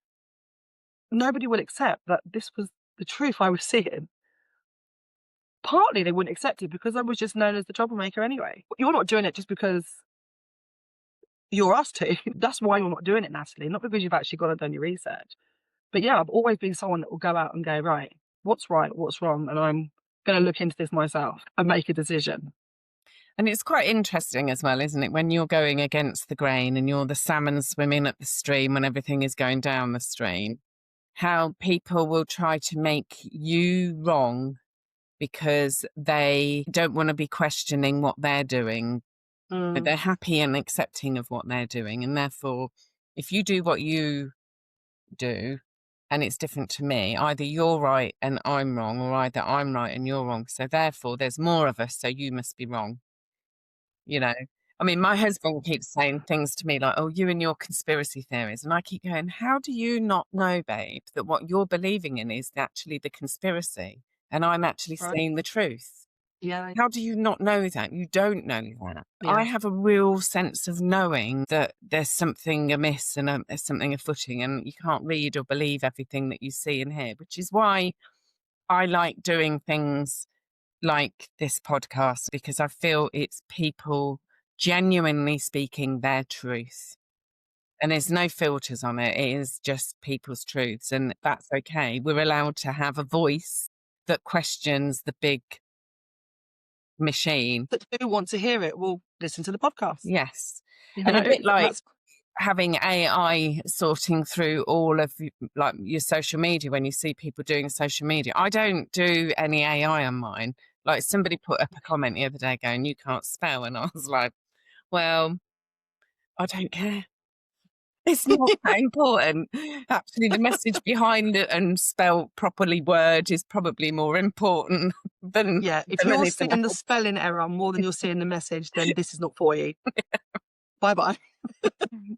nobody would accept that this was the truth I was seeing. Partly they wouldn't accept it because I was just known as the troublemaker anyway. You're not doing it just because you're asked to. That's why you're not doing it, Natalie, not because you've actually gone and done your research. But yeah, I've always been someone that will go out and go, right, what's wrong? And I'm going to look into this myself and make a decision. And it's quite interesting as well, isn't it? When you're going against the grain and you're the salmon swimming up the stream when everything is going down the stream, how people will try to make you wrong because they don't want to be questioning what they're doing. But they're happy and accepting of what they're doing. And therefore, if you do what you do and it's different to me, either you're right and I'm wrong, or either I'm right and you're wrong. So therefore, there's more of us, so you must be wrong. You know, I mean, my husband keeps saying things to me like, oh, you and your conspiracy theories. And I keep going, how do you not know, babe, that what you're believing in is actually the conspiracy and I'm actually Right. saying the truth? Yeah. How do you not know that? You don't know that. Yeah. I have a real sense of knowing that there's something amiss and there's something afooting, and you can't read or believe everything that you see and hear, which is why I like doing things like this podcast, because I feel it's people genuinely speaking their truth. And there's no filters on it. It is just people's truths. And that's okay. We're allowed to have a voice that questions the big machine. That do want to hear it will listen to the podcast. Yes. You And know, a bit like that's having AI sorting through all of like your social media when you see people doing social media. I don't do any AI on mine. Like somebody put up a comment the other day going, you can't spell. And I was like, well, I don't care. It's not that important. Actually, the message behind it and spelled properly word is probably more important than, yeah. If than you're anything seeing the else. spelling error more than you're seeing the message, then this is not for you. Bye bye.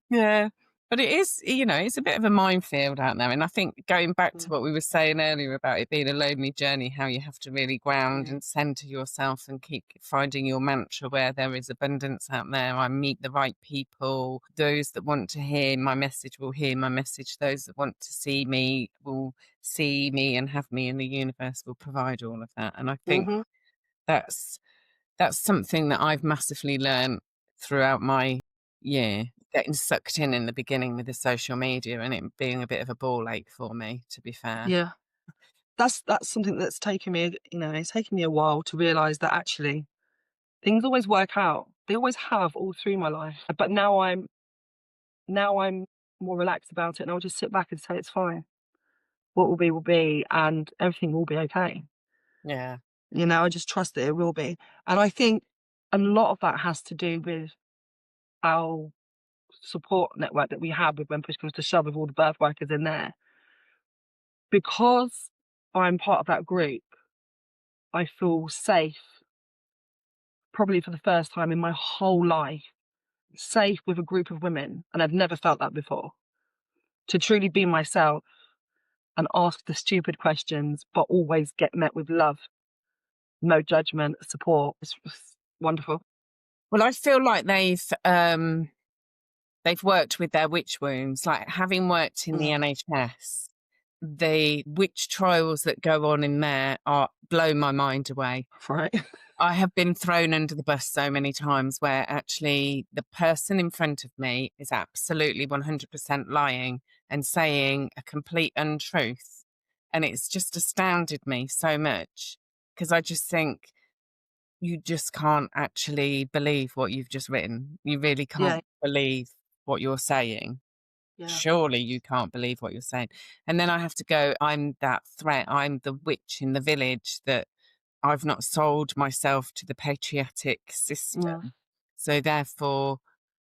Yeah. But it is, you know, it's a bit of a minefield out there. And I think going back to what we were saying earlier about it being a lonely journey, how you have to really ground and center yourself and keep finding your mantra where there is abundance out there. I meet the right people. Those that want to hear my message will hear my message. Those that want to see me will see me and have me, and the universe will provide all of that. And I think that's something that I've massively learned throughout my year, getting sucked in the beginning with the social media and it being a bit of a ball ache for me, to be fair. Yeah. That's something that's taken me, you know, it's taken me a while to realise that actually things always work out. They always have all through my life. But now I'm more relaxed about it, and I'll just sit back and say it's fine. What will be, and everything will be okay. Yeah. You know, I just trust that it will be. And I think a lot of that has to do with our support network that we have with When Push Comes to Shove, with all the birth workers in there. Because I'm part of that group, I feel safe, probably for the first time in my whole life, safe with a group of women, and I've never felt that before. To truly be myself and ask the stupid questions, but always get met with love, no judgment, support. It's wonderful. Well, I feel like they've worked with their witch wounds, like having worked in the NHS. The witch trials that go on in there blow my mind away. Right. I have been thrown under the bus so many times where actually the person in front of me is absolutely 100% lying and saying a complete untruth. And it's just astounded me so much, because I just think you just can't actually believe what you've just written. You really can't believe what you're saying. Yeah. Surely you can't believe what you're saying. And then I have to go, I'm that threat. I'm the witch in the village that I've not sold myself to the patriotic system. So therefore,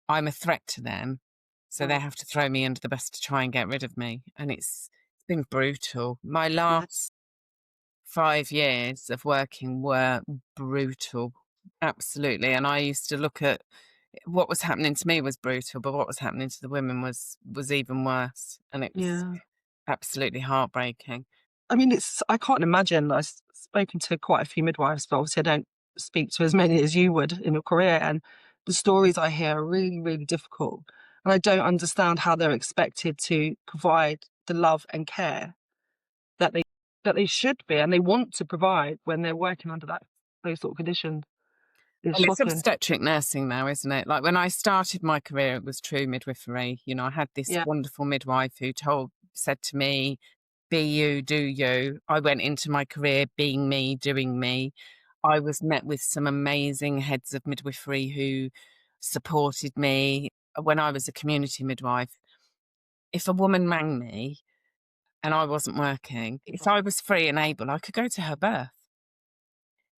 I'm a threat to them. So they have to throw me under the bus to try and get rid of me. And it's been brutal. My last 5 years of working were brutal. Absolutely. And I used to look at what was happening to me was brutal, but what was happening to the women was even worse. And it was absolutely heartbreaking. I mean, I can't imagine. I've spoken to quite a few midwives, but obviously I don't speak to as many as you would in your career. And the stories I hear are really, really difficult. And I don't understand how they're expected to provide the love and care that they should be and they want to provide when they're working under those sort of conditions. It's Well, it's shocking. obstetric nursing now, isn't it? Like when I started my career, it was true midwifery. You know, I had this wonderful midwife who said to me, be you, do you. I went into my career being me, doing me. I was met with some amazing heads of midwifery who supported me. When I was a community midwife, if a woman rang me and I wasn't working, if I was free and able, I could go to her birth.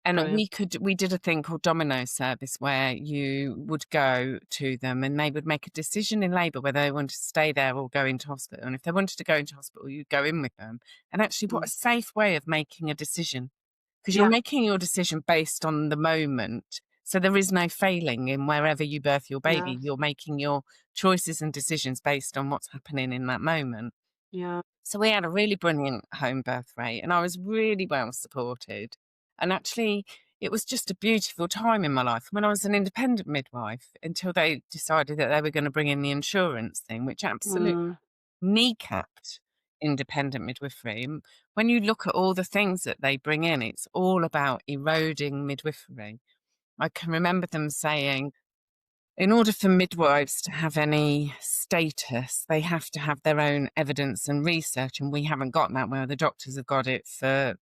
And Brilliant. we did a thing called Domino service where you would go to them and they would make a decision in labour whether they wanted to stay there or go into hospital. And if they wanted to go into hospital, you'd go in with them. And actually, what a safe way of making a decision, because you're Yeah. making your decision based on the moment. So there is no failing in wherever you birth your baby. Yes. You're making your choices and decisions based on what's happening in that moment. Yeah. So we had a really brilliant home birth rate and I was really well supported. And actually, it was just a beautiful time in my life when I was an independent midwife until they decided that they were going to bring in the insurance thing, which absolutely Mm. kneecapped independent midwifery. When you look at all the things that they bring in, it's all about eroding midwifery. I can remember them saying, in order for midwives to have any status, they have to have their own evidence and research, and we haven't got that. Where the doctors have got it for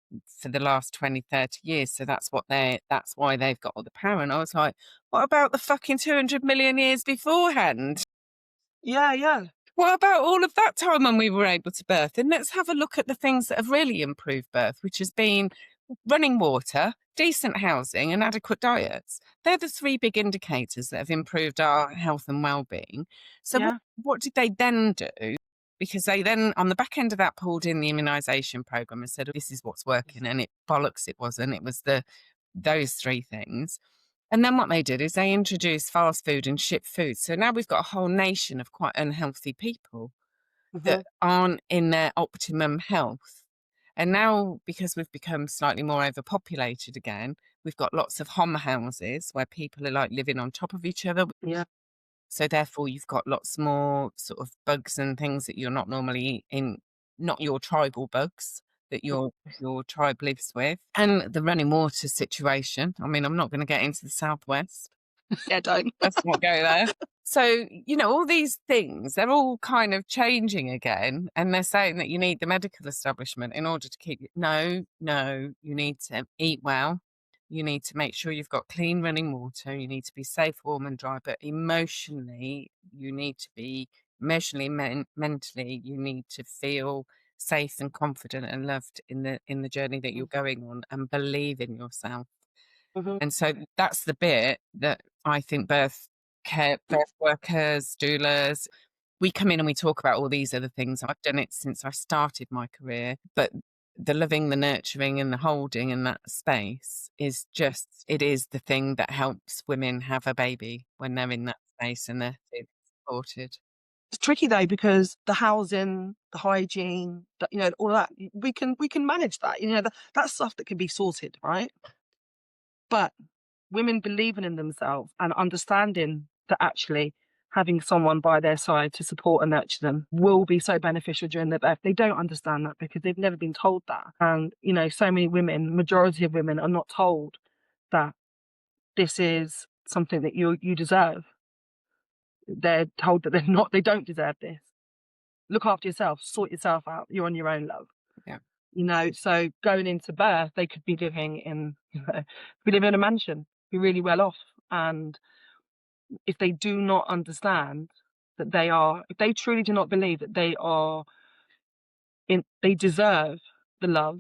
the last 20, 30 years. So that's why they've got all the power. And I was like, what about the fucking 200 million years beforehand? Yeah, yeah. What about all of that time when we were able to birth? And let's have a look at the things that have really improved birth, which has been running water, decent housing, and adequate diets. They're the three big indicators that have improved our health and well-being. So Yeah. what did they then do? Because they then, on the back end of that, pulled in the immunisation programme and said, oh, this is what's working. And it bollocks, it wasn't. It was those three things. And then what they did is they introduced fast food and shipped food. So now we've got a whole nation of quite unhealthy people that aren't in their optimum health. And now, because we've become slightly more overpopulated again, we've got lots of hom houses where people are like living on top of each other. Yeah. So therefore, you've got lots more sort of bugs and things that you're not normally in, not your tribal bugs that your tribe lives with. And the running water situation. I mean, I'm not going to get into the southwest. Yeah, don't. Let's not go there. So, all these things, they're all kind of changing again. And they're saying that you need the medical establishment in order to keep it. No, you need to eat well. You need to make sure you've got clean running water. You need to be safe, warm, and dry. But emotionally, you need to be mentally, you need to feel safe and confident and loved in the journey that you're going on, and believe in yourself. And so that's the bit that I think birth workers, doulas, we come in and we talk about all these other things. I've done it since I started my career, but the loving, the nurturing and the holding in that space is it is the thing that helps women have a baby when they're in that space and they're feeling supported. It's tricky though, because the housing, the hygiene, all that, we can manage that. That's stuff that can be sorted, right? But women believing in themselves and understanding that actually having someone by their side to support and nurture them will be so beneficial during their birth. They don't understand that because they've never been told that. And, so many women, majority of women are not told that this is something that you deserve. They're told that they don't deserve this. Look after yourself, sort yourself out. You're on your own, love. Yeah. So going into birth, they could be living in, in a mansion, be really well off. And if they do not understand that if they truly do not believe that they deserve the love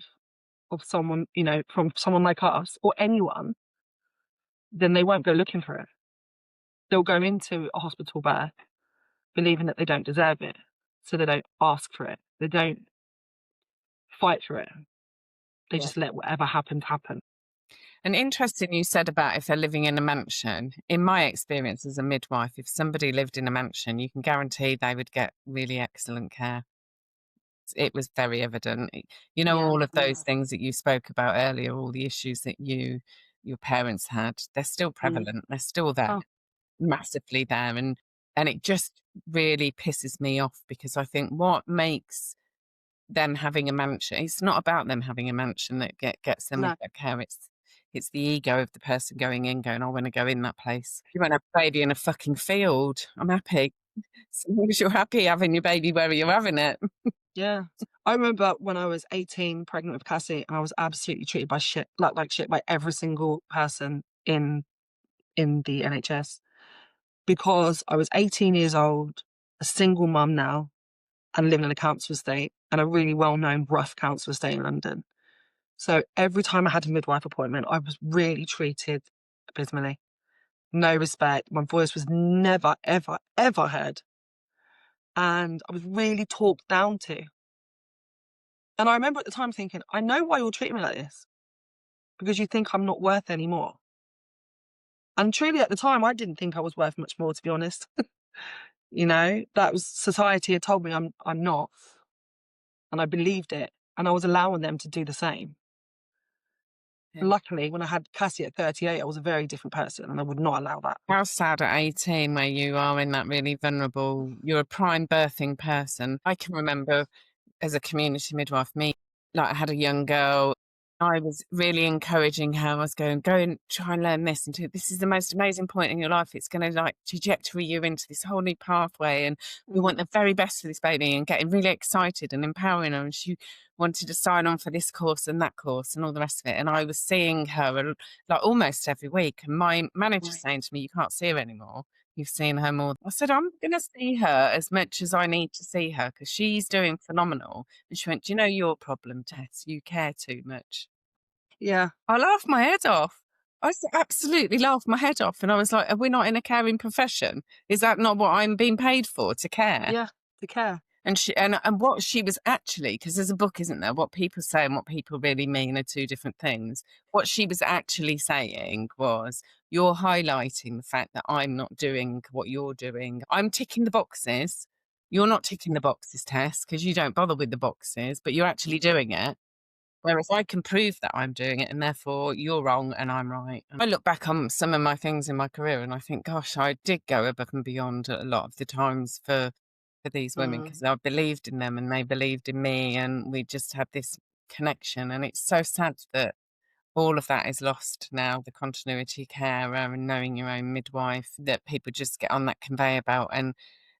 of someone, from someone like us or anyone, then they won't go looking for it. They'll go into a hospital birth believing that they don't deserve it. So they don't ask for it. They don't fight for it. They just let whatever happens happen. And interesting you said about if they're living in a mansion. In my experience as a midwife, if somebody lived in a mansion, you can guarantee they would get really excellent care. It was very evident. All of those things that you spoke about earlier, all the issues that your parents had, they're still prevalent. They're still there, massively there. And it just really pisses me off because I think what makes them having a mansion, it's not about them having a mansion that gets them No. that care. It's the ego of the person going in, going, I want to go in that place. If you want to have a baby in a fucking field, I'm happy. As long as you're happy having your baby where you're having it. Yeah. I remember when I was 18, pregnant with Cassie, and I was absolutely treated by shit, like shit by every single person in the NHS, because I was 18 years old, a single mum now, and living in a council estate, and a really well-known rough council estate in London. So every time I had a midwife appointment, I was really treated abysmally. No respect. My voice was never, ever, ever heard. And I was really talked down to. And I remember at the time thinking, I know why you're treating me like this, because you think I'm not worth any more. And truly at the time, I didn't think I was worth much more, to be honest. You know, that was society had told me I'm not. And I believed it. And I was allowing them to do the same. Yeah. Luckily, when I had Cassie at 38, I was a very different person, and I would not allow that. How sad at 18 where you are in that really vulnerable, you're a prime birthing person. I can remember as a community midwife, I had a young girl. I was really encouraging her. I was going, go and try and learn this. And this is the most amazing point in your life. It's going to trajectory you into this whole new pathway. And we want the very best for this baby, and getting really excited and empowering her. And she wanted to sign on for this course and that course and all the rest of it. And I was seeing her almost every week. And my manager saying to me, you can't see her anymore. You've seen her more. I said, I'm going to see her as much as I need to see her, because she's doing phenomenal. And she went, do you know your problem, Tess? You care too much. Yeah. I laughed my head off. Absolutely laughed my head off. And I was like, are we not in a caring profession? Is that not what I'm being paid for, to care? Yeah, to care. And what she was actually, because there's a book, isn't there? What people say and what people really mean are two different things. What she was actually saying was, you're highlighting the fact that I'm not doing what you're doing. I'm ticking the boxes. You're not ticking the boxes, Tess, because you don't bother with the boxes, but you're actually doing it. Whereas I can prove that I'm doing it, and therefore you're wrong and I'm right. And I look back on some of my things in my career and I think, gosh, I did go above and beyond a lot of the times for these women, because I believed in them and they believed in me, and we just had this connection. And it's so sad that all of that is lost now, the continuity care and knowing your own midwife, that people just get on that conveyor belt and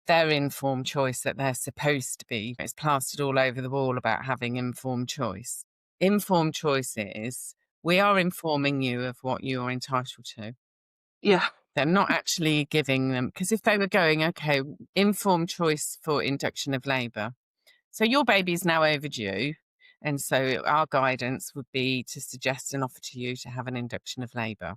their informed choice that they're supposed to be. It's plastered all over the wall about having informed choice. Informed choice is, we are informing you of what you're entitled to. Yeah. They're not actually giving them, because if they were going, okay, informed choice for induction of labour. So your baby is now overdue. And so our guidance would be to suggest and offer to you to have an induction of labour.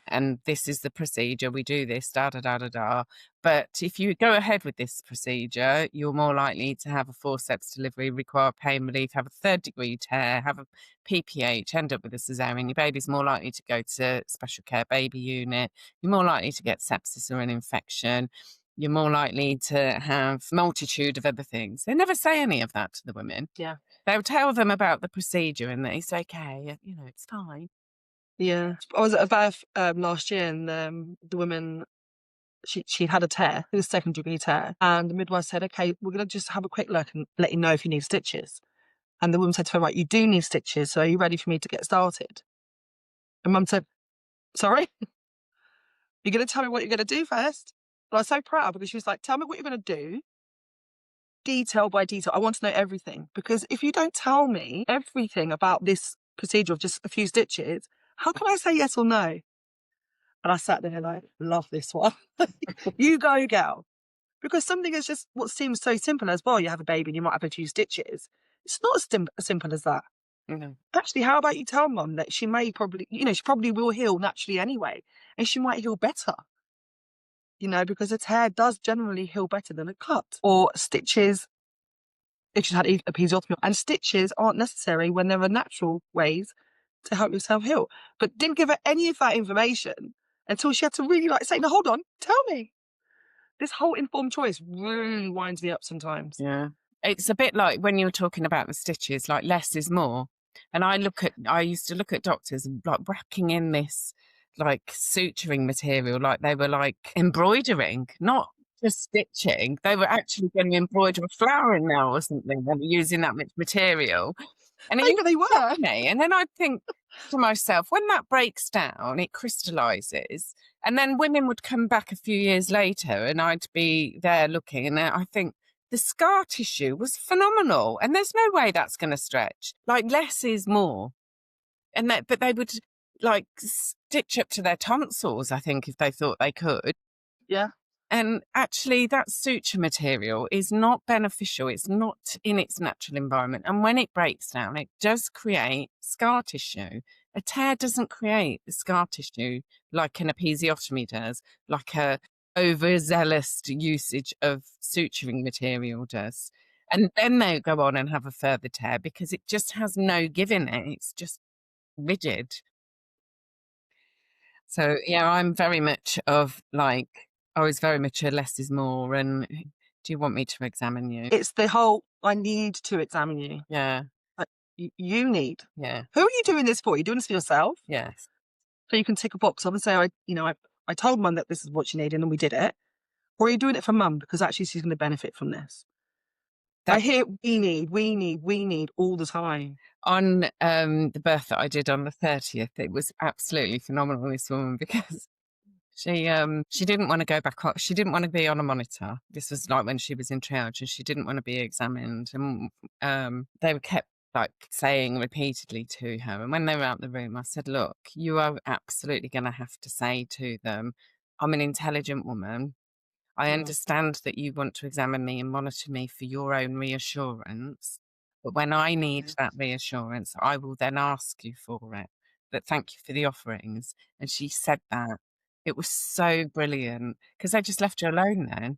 And this is the procedure. We do this, da, da, da, da, da. But if you go ahead with this procedure, you're more likely to have a forceps delivery, require pain relief, have a 3rd degree tear, have a PPH, end up with a cesarean. Your baby's more likely to go to special care baby unit. You're more likely to get sepsis or an infection. You're more likely to have multitude of other things. They never say any of that to the women. Yeah. They'll tell them about the procedure and that it's okay, it's fine. Yeah. I was at a birth last year, and the woman, she'd had a tear, it was a 2nd degree tear. And the midwife said, okay, we're going to just have a quick look and let you know if you need stitches. And the woman said to her, right, you do need stitches, so are you ready for me to get started? And Mum said, sorry? You're going to tell me what you're going to do first? But I was so proud, because she was like, tell me what you're going to do, detail by detail. I want to know everything, because if you don't tell me everything about this procedure of just a few stitches, how can I say yes or no? And I sat there like, love this one. You go, girl. Because something is just what seems so simple as, well, you have a baby and you might have a few stitches. It's not as simple as that. No. Actually, how about you tell Mum that she may probably, she probably will heal naturally anyway, and she might heal better. Because a tear does generally heal better than a cut. Or stitches, if she's had a episiotomy. And stitches aren't necessary when there are natural ways to help yourself heal. But didn't give her any of that information until she had to really say, no, hold on, tell me. This whole informed choice really winds me up sometimes. Yeah. It's a bit like when you were talking about the stitches, like less is more. And I used to look at doctors whacking in this suturing material, like they were embroidering, not just stitching. They were actually going to embroider a flower in there or something. They were using that much material. And it Maybe used they to were. shock me. And then I'd think to myself, when that breaks down, it crystallises. And then women would come back a few years later and I'd be there looking, and I think the scar tissue was phenomenal. And there's no way that's going to stretch. Like, less is more. And that, but they would like stitch up to their tonsils, I think, if they thought they could. Yeah. And actually, that suture material is not beneficial. It's not in its natural environment. And when it breaks down, it does create scar tissue. A tear doesn't create the scar tissue like an episiotomy does, like a overzealous usage of suturing material does. And then they go on and have a further tear because it just has no give in it. It's just rigid. So yeah, I'm very much of like, I was very much a less is more. And do you want me to examine you? It's the whole, I need to examine you. Yeah, Like, you need. yeah, Who are you doing this for? Are you doing this for yourself? yes. So you can tick a box off and say, I told mum that this is what she needed and we did it. Or are you doing it for mum because actually she's going to benefit from this? I That hear we need all the time. on the birth that I did on the 30th, it was absolutely phenomenal, this woman, because she didn't want to go back on, she didn't want to be on a monitor. This was like when she was in triage, and she didn't want to be examined. And they were kept like saying repeatedly to her. And when they were out the room, I said, look, you are absolutely going to have to say to them, I'm an intelligent woman. I understand that you want to examine me and monitor me for your own reassurance. But when I need that reassurance, I will then ask you for it. But thank you for the offerings. And she said that. It was so brilliant because I just left her alone then,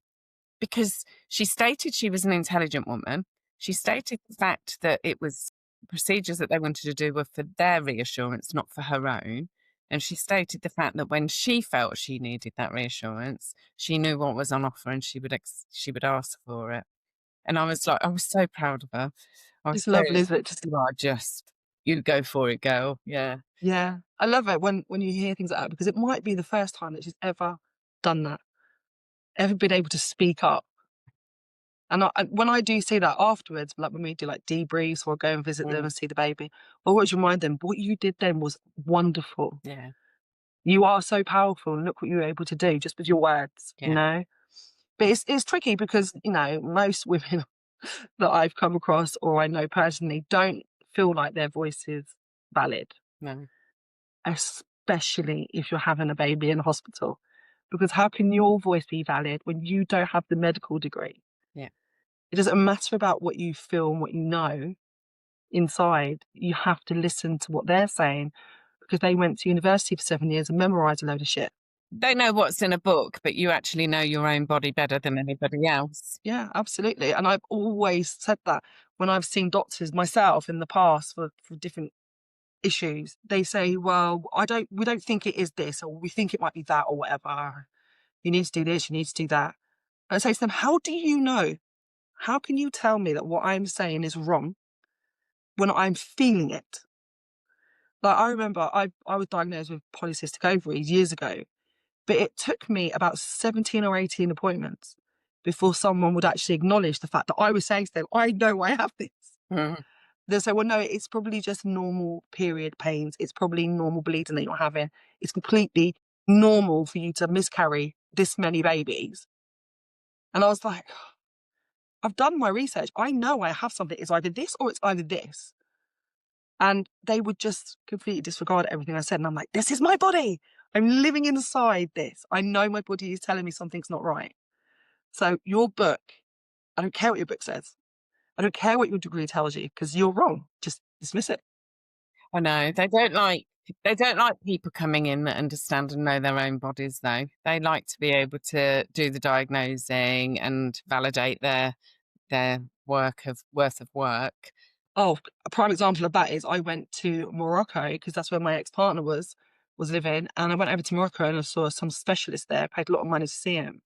because she stated she was an intelligent woman. She stated the fact that it was procedures that they wanted to do were for their reassurance, not for her own. And she stated the fact that when she felt she needed that reassurance, she knew what was on offer and she would ask for it. And I was like, I was so proud of her. I was It's lovely, isn't it? you are just, you go for it, girl. Yeah. Yeah. I love it when you hear things like that, because it might be the first time that she's ever done that, ever been able to speak up. And when I do see that afterwards, like when we do like debriefs or go and visit them and see the baby, I always remind them, what you did then was wonderful. Yeah. You are so powerful, and look what you were able to do just with your words, Yeah. But it's tricky because, most women that I've come across or I know personally don't feel like their voice is valid, No. especially if you're having a baby in a hospital. Because how can your voice be valid when you don't have the medical degree? Yeah. It doesn't matter about what you feel and what you know inside. You have to listen to what they're saying, because they went to university for 7 years and memorised a load of shit. They know what's in a book, but you actually know your own body better than anybody else. Yeah, absolutely. And I've always said that when I've seen doctors myself in the past for different issues. They say, well, we don't think it is this, or we think it might be that, or whatever. You need to do this, you need to do that. And I say to them, how do you know? How can you tell me that what I'm saying is wrong when I'm feeling it? Like, I remember I was diagnosed with polycystic ovaries years ago, but it took me about 17 or 18 appointments before someone would actually acknowledge the fact that I was saying to them, I know I have this. Mm. They'll say, well, no, it's probably just normal period pains. It's probably normal bleeding that you're having. It's completely normal for you to miscarry this many babies. And I was like, I've done my research. I know I have something. It's either this or it's either this. And they would just completely disregard everything I said. And I'm like, this is my body. I'm living inside this. I know my body is telling me something's not right. So your book, I don't care what your book says. I don't care what your degree tells you, because you're wrong. Just dismiss it. I know. They don't like people coming in that understand and know their own bodies, though. They like to be able to do the diagnosing and validate their worth of work. Oh, a prime example of that is I went to Morocco, because that's where my ex-partner was living. And I went over to Morocco and I saw some specialist there, paid a lot of money to see him.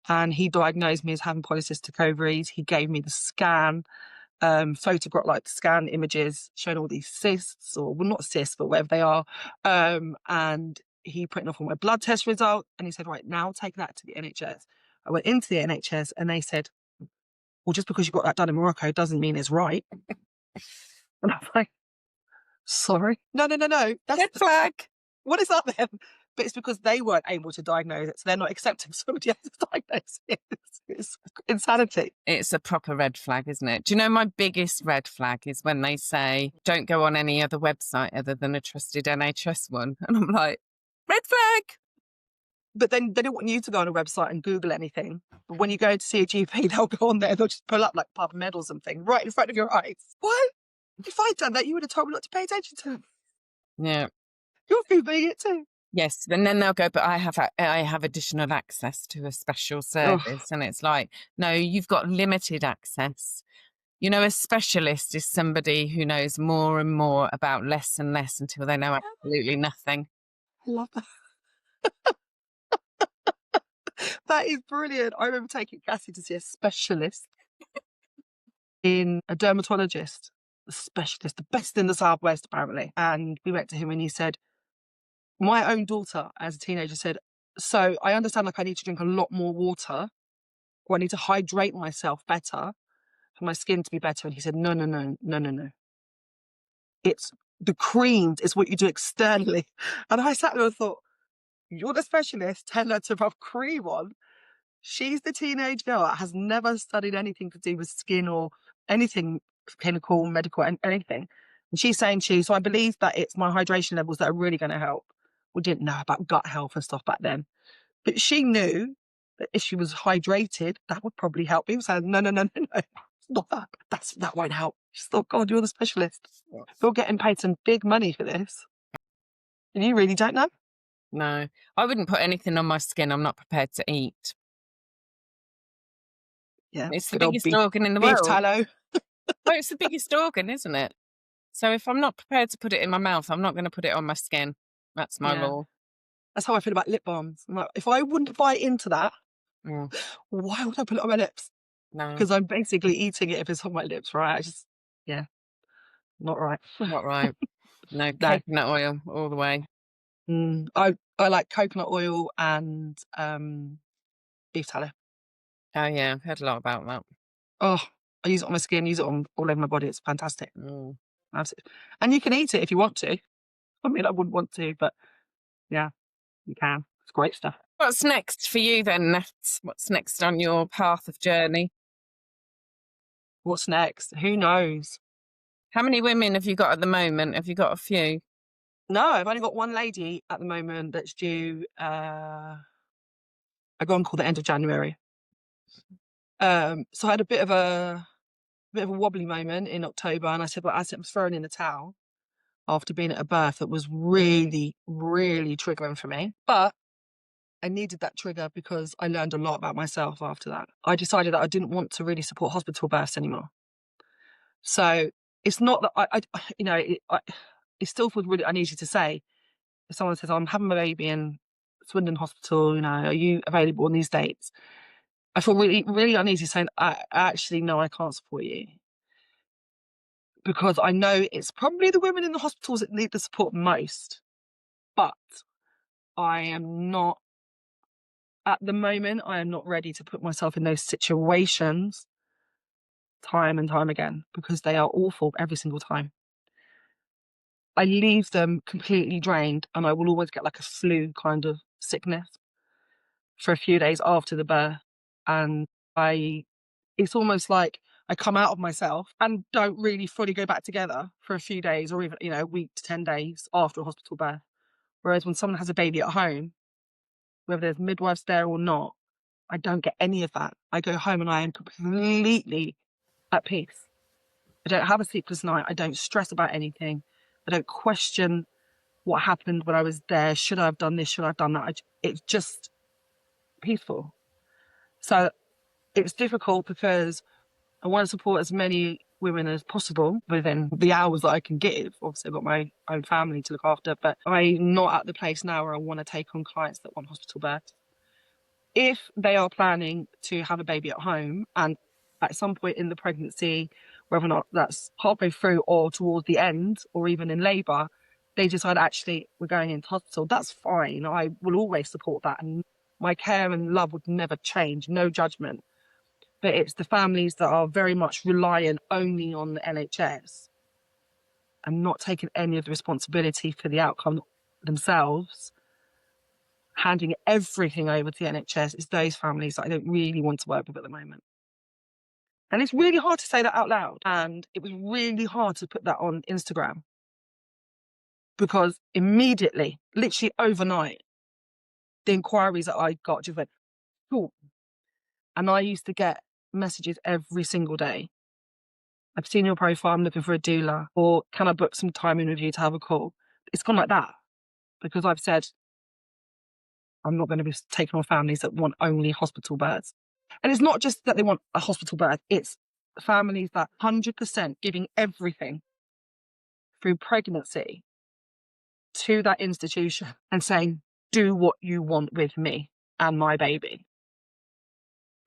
And he diagnosed me as having polycystic ovaries. He gave me the scan, photograph, like scan images showing all these cysts, or well, not cysts, but whatever they are. And he printed off all my blood test result, and he said, right, now take that to the NHS. I went into the NHS and they said, well, just because you got that done in Morocco doesn't mean it's right. And I'm like, sorry? No. That's Red flag. what is that then? But it's because they weren't able to diagnose it, so they're not accepting somebody else's diagnosis. It's insanity. It's a proper red flag, isn't it? Do you know my biggest red flag is when they say, don't go on any other website other than a trusted NHS one. And I'm like, red flag. But then they don't want you to go on a website and Google anything. But when you go to see a GP, they'll go on there, they'll just pull up like PubMed or something right in front of your eyes. What? If I'd done that, you would have told me not to pay attention to them. Yeah. You're Googling it too. Yes, and then they'll go, but I have additional access to a special service. And it's like, no, you've got limited access. You know, a specialist is somebody who knows more and more about less and less until they know absolutely nothing. I love that. That is brilliant. I remember taking Cassie to see a specialist in a dermatologist, a specialist, the best in the Southwest, apparently. And we went to him and he said, my own daughter, as a teenager, said, so I understand like I need to drink a lot more water, or I need to hydrate myself better for my skin to be better. And he said, no. It's the creams, it's what you do externally. And I sat there and thought, you're the specialist, tell her to rub cream on. She's the teenage girl that has never studied anything to do with skin or anything clinical, medical, anything. And she's saying so I believe that it's my hydration levels that are really going to help. We didn't know about gut health and stuff back then. But she knew that if she was hydrated, that would probably help. People said, no. It's not that. That won't help. She thought, God, you're the specialist. You're getting paid some big money for this. And you really don't know? No, I wouldn't put anything on my skin I'm not prepared to eat. Yeah. It's the biggest organ in the beef world. tallow. Well, it's the biggest organ, isn't it? So if I'm not prepared to put it in my mouth, I'm not going to put it on my skin. That's my law. That's how I feel about lip balms. I'm like, if I wouldn't buy into that, why would I put it on my lips? No. Because I'm basically eating it if it's on my lips, right? Not right. Not right. No, coconut oil all the way. I like coconut oil and beef tallow. Oh, yeah. I've heard a lot about that. Oh, I use it on my skin, use it on all over my body. It's fantastic. Absolutely. And you can eat it if you want to. I mean, I wouldn't want to, but yeah, you can. It's great stuff. What's next for you then, Nat? What's next on your path of journey? What's next? Who knows? How many women have you got at the moment? Have you got a few? No, I've only got one lady at the moment that's due a gone call the end of January. So I had a bit of a wobbly moment in October, and I said, well, I was throwing in the towel after being at a birth that was really, really triggering for me. But I needed that trigger because I learned a lot about myself after that. I decided that I didn't want to really support hospital births anymore. So it's not that it still feels really uneasy to say. If someone says, oh, I'm having my baby in Swindon Hospital, are you available on these dates? I feel really, really uneasy saying, actually, no, I can't support you. Because I know it's probably the women in the hospitals that need the support most. But I am not, at the moment, I am not ready to put myself in those situations time and time again, because they are awful every single time. I leave them completely drained, and I will always get like a flu kind of sickness for a few days after the birth. And it's almost like I come out of myself and don't really fully go back together for a few days, or even, a week to 10 days after a hospital birth. Whereas when someone has a baby at home, whether there's midwives there or not, I don't get any of that. I go home and I am completely at peace. I don't have a sleepless night. I don't stress about anything. I don't question what happened when I was there. Should I have done this? Should I have done that? It's just peaceful. So it's difficult because I want to support as many women as possible within the hours that I can give. Obviously, I've got my own family to look after, but I'm not at the place now where I want to take on clients that want hospital births. If they are planning to have a baby at home, and at some point in the pregnancy, whether or not that's halfway through or towards the end or even in labour, they decide, actually, we're going into hospital, that's fine. I will always support that. And my care and love would never change, no judgment. But it's the families that are very much reliant only on the NHS and not taking any of the responsibility for the outcome themselves, handing everything over to the NHS, is those families that I don't really want to work with at the moment. And it's really hard to say that out loud. And it was really hard to put that on Instagram, because immediately, literally overnight, the inquiries that I got just went, oh. And I used to get messages every single day. I've seen your profile, I'm looking for a doula, or can I book some time in with you to have a call? It's gone like that, because I've said I'm not going to be taking on families that want only hospital births. And it's not just that they want a hospital birth, it's families that 100% giving everything through pregnancy to that institution and saying, do what you want with me and my baby.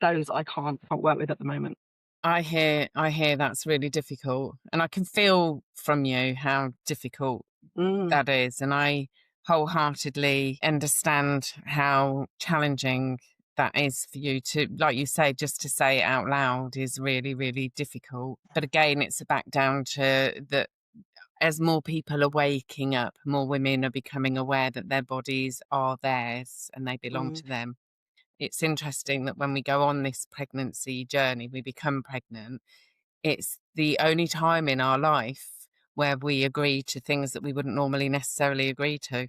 Those I can't work with at the moment. I hear that's really difficult, and I can feel from you how difficult that is, and I wholeheartedly understand how challenging that is for you to, like you say, just to say it out loud is really, really difficult. But again, it's back down to that as more people are waking up, more women are becoming aware that their bodies are theirs and they belong to them. It's interesting that when we go on this pregnancy journey, we become pregnant. It's the only time in our life where we agree to things that we wouldn't normally necessarily agree to.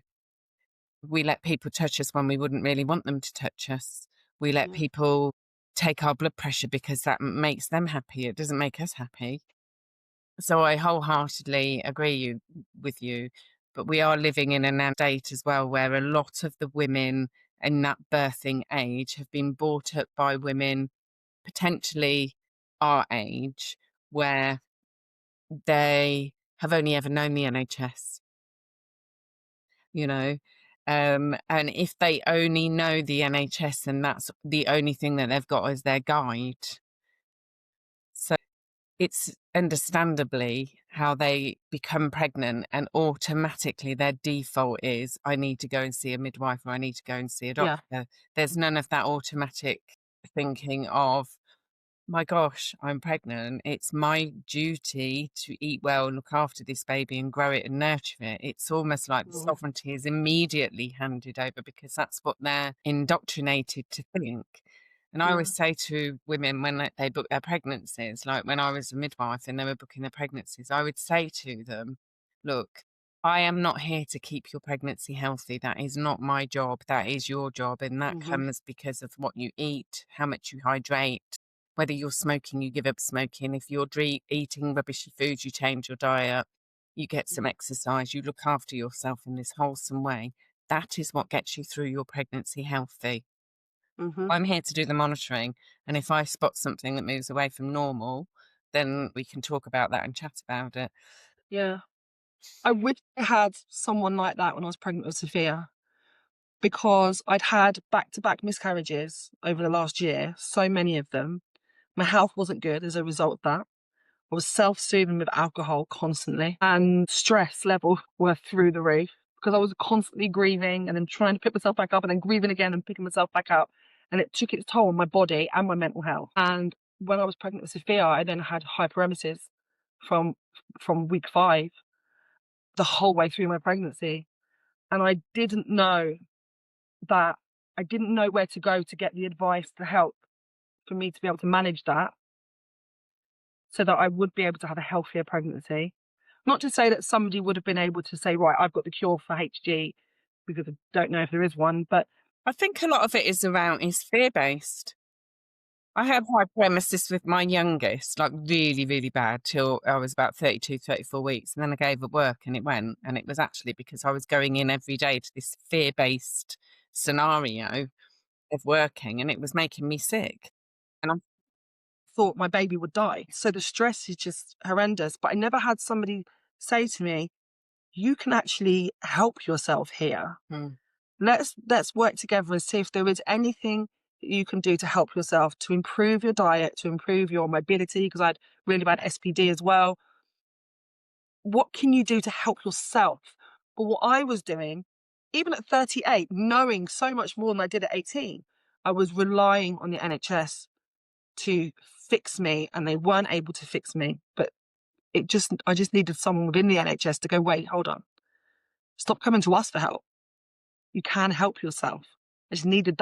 We let people touch us when we wouldn't really want them to touch us. We let people take our blood pressure because that makes them happy. It doesn't make us happy. So I wholeheartedly agree with you. But we are living in a state as well where a lot of the women in that birthing age have been brought up by women potentially our age, where they have only ever known the NHS, you know. And if they only know the NHS and that's the only thing that they've got as their guide, so it's understandably how they become pregnant and automatically their default is, I need to go and see a midwife or I need to go and see a doctor. Yeah. There's none of that automatic thinking of, my gosh, I'm pregnant. It's my duty to eat well and look after this baby and grow it and nurture it. It's almost like the sovereignty is immediately handed over because that's what they're indoctrinated to think. And I always say to women when they book their pregnancies, like when I was a midwife and they were booking their pregnancies, I would say to them, look, I am not here to keep your pregnancy healthy. That is not my job. That is your job. And that comes because of what you eat, how much you hydrate. Whether you're smoking, you give up smoking. If you're eating rubbishy foods, you change your diet. You get some exercise. You look after yourself in this wholesome way. That is what gets you through your pregnancy healthy. I'm here to do the monitoring. And if I spot something that moves away from normal, then we can talk about that and chat about it. Yeah. I wish I had someone like that when I was pregnant with Sophia, because I'd had back-to-back miscarriages over the last year, so many of them. My health wasn't good as a result of that. I was self-soothing with alcohol constantly, and stress levels were through the roof because I was constantly grieving and then trying to pick myself back up and then grieving again and picking myself back up. And it took its toll on my body and my mental health. And when I was pregnant with Sophia, I then had hyperemesis from week 5 the whole way through my pregnancy. And I didn't know where to go to get the advice to help for me to be able to manage that, so that I would be able to have a healthier pregnancy. Not to say that somebody would have been able to say, right, I've got the cure for HG, because I don't know if there is one, but I think a lot of it is fear-based. I had hyperemesis with my youngest, like really, really bad, till I was about 32, 34 weeks. And then I gave up work and it went. And it was actually because I was going in every day to this fear-based scenario of working, and it was making me sick. And I thought my baby would die. So the stress is just horrendous. But I never had somebody say to me, you can actually help yourself here. Let's work together and see if there is anything that you can do to help yourself, to improve your diet, to improve your mobility, because I had really bad SPD as well. What can you do to help yourself? But what I was doing, even at 38, knowing so much more than I did at 18, I was relying on the NHS to fix me, and they weren't able to fix me. But I just needed someone within the NHS to go, wait, hold on. Stop coming to us for help. You can help yourself. I just needed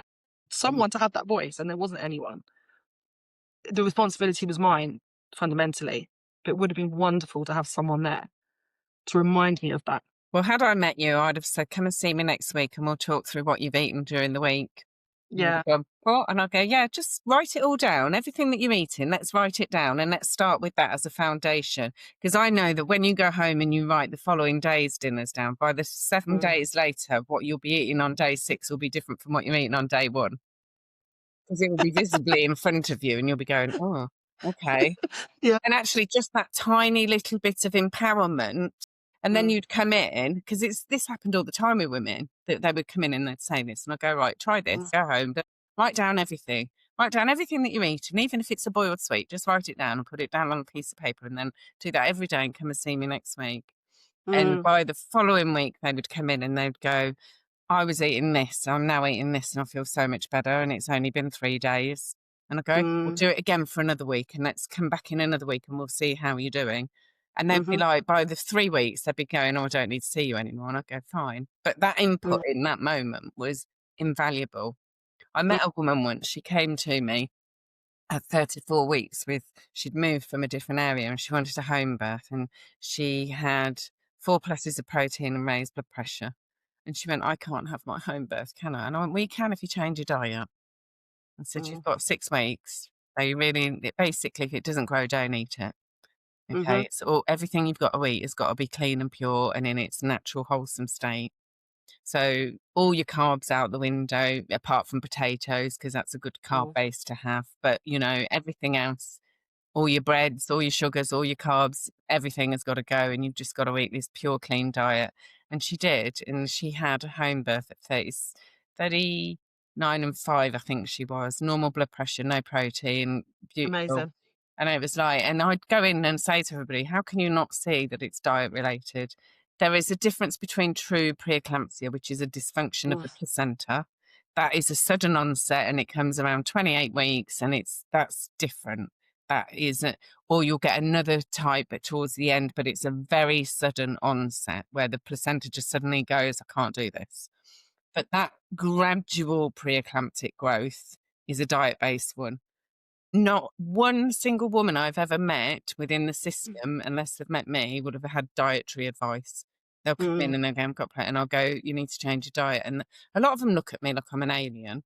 someone to have that voice, and there wasn't anyone. The responsibility was mine, fundamentally, but it would have been wonderful to have someone there to remind me of that. Well, had I met you, I'd have said, come and see me next week and we'll talk through what you've eaten during the week. And you'd Yeah. have gone, what? And I'll go, yeah, just write it all down. Everything that you're eating, let's write it down and let's start with that as a foundation. Because I know that when you go home and you write the following day's dinners down, by the 7 days later, what you'll be eating on day 6 will be different from what you're eating on day 1. Because it will be visibly in front of you and you'll be going, oh, okay. Yeah. And actually just that tiny little bit of empowerment. And then you'd come in, because this happened all the time with women, that they would come in and they'd say this, and I'd go, right, try this, go home, but write down everything. Write down everything that you eat, and even if it's a boiled sweet, just write it down and put it down on a piece of paper, and then do that every day and come and see me next week. And by the following week, they would come in and they'd go, I was eating this, I'm now eating this, and I feel so much better, and it's only been 3 days. And I go, we'll do it again for another week, and let's come back in another week, and we'll see how you're doing. And they'd be like, by the 3 weeks, they'd be going, oh, I don't need to see you anymore. And I'd go, fine. But that input in that moment was invaluable. I met a woman once, she came to me at 34 weeks she'd moved from a different area and she wanted a home birth, and she had 4 places of protein and raised blood pressure. And she went, I can't have my home birth, can I? And I went, we can if you change your diet. I said, you've got 6 weeks. So you really, basically, if it doesn't grow, don't eat it. Okay, so everything you've got to eat has got to be clean and pure and in its natural, wholesome state. So all your carbs out the window, apart from potatoes, because that's a good carb base to have. But, everything else, all your breads, all your sugars, all your carbs, everything has got to go, and you've just got to eat this pure, clean diet. And she did, and she had a home birth at 39 and 5, I think she was. Normal blood pressure, no protein, beautiful. Amazing. And it was like, and I'd go in and say to everybody, how can you not see that it's diet related? There is a difference between true preeclampsia, which is a dysfunction of the placenta. That is a sudden onset and it comes around 28 weeks, and that's different. That isn't, or you'll get another type towards the end, but it's a very sudden onset where the placenta just suddenly goes, I can't do this. But that gradual preeclamptic growth is a diet-based one. Not one single woman I've ever met within the system, unless they've met me, would have had dietary advice. They'll come in and they'll go, I've got and I'll go, you need to change your diet. And a lot of them look at me like I'm an alien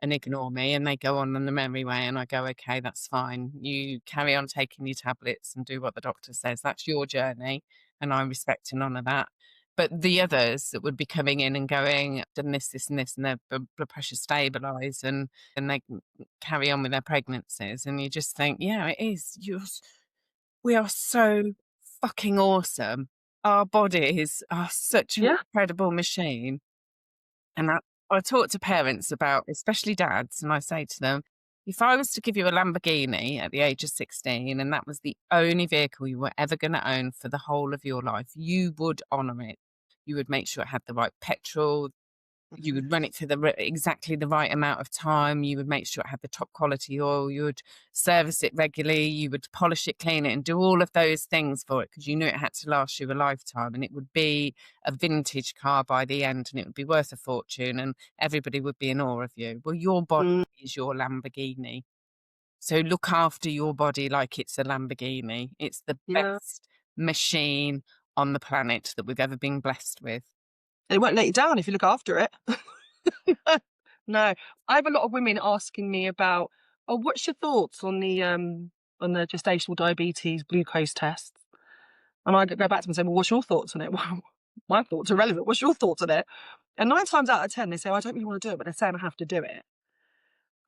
and ignore me, and they go on the merry way, and I go, okay, that's fine. You carry on taking your tablets and do what the doctor says. That's your journey, and I respect and honour that. But the others that would be coming in and going, I've done this, this, and this, and their blood pressure stabilise, and they carry on with their pregnancies, and you just think, yeah, it is. We are so fucking awesome. Our bodies are such an incredible machine. And I talk to parents about, especially dads, and I say to them, if I was to give you a Lamborghini at the age of 16 and that was the only vehicle you were ever going to own for the whole of your life, you would honour it. You would make sure it had the right petrol. You would run it for exactly the right amount of time. You would make sure it had the top quality oil. You would service it regularly. You would polish it, clean it, and do all of those things for it because you knew it had to last you a lifetime, and it would be a vintage car by the end, and it would be worth a fortune, and everybody would be in awe of you. Well, your body is your Lamborghini. So look after your body like it's a Lamborghini. It's the best machine on the planet that we've ever been blessed with. It won't let you down if you look after it. No, I have a lot of women asking me about, oh, what's your thoughts on the gestational diabetes glucose test? And I go back to them and say, well, what's your thoughts on it? Well, my thoughts are relevant. What's your thoughts on it? And 9 times out of 10, they say, I don't really want to do it, but they're saying I have to do it.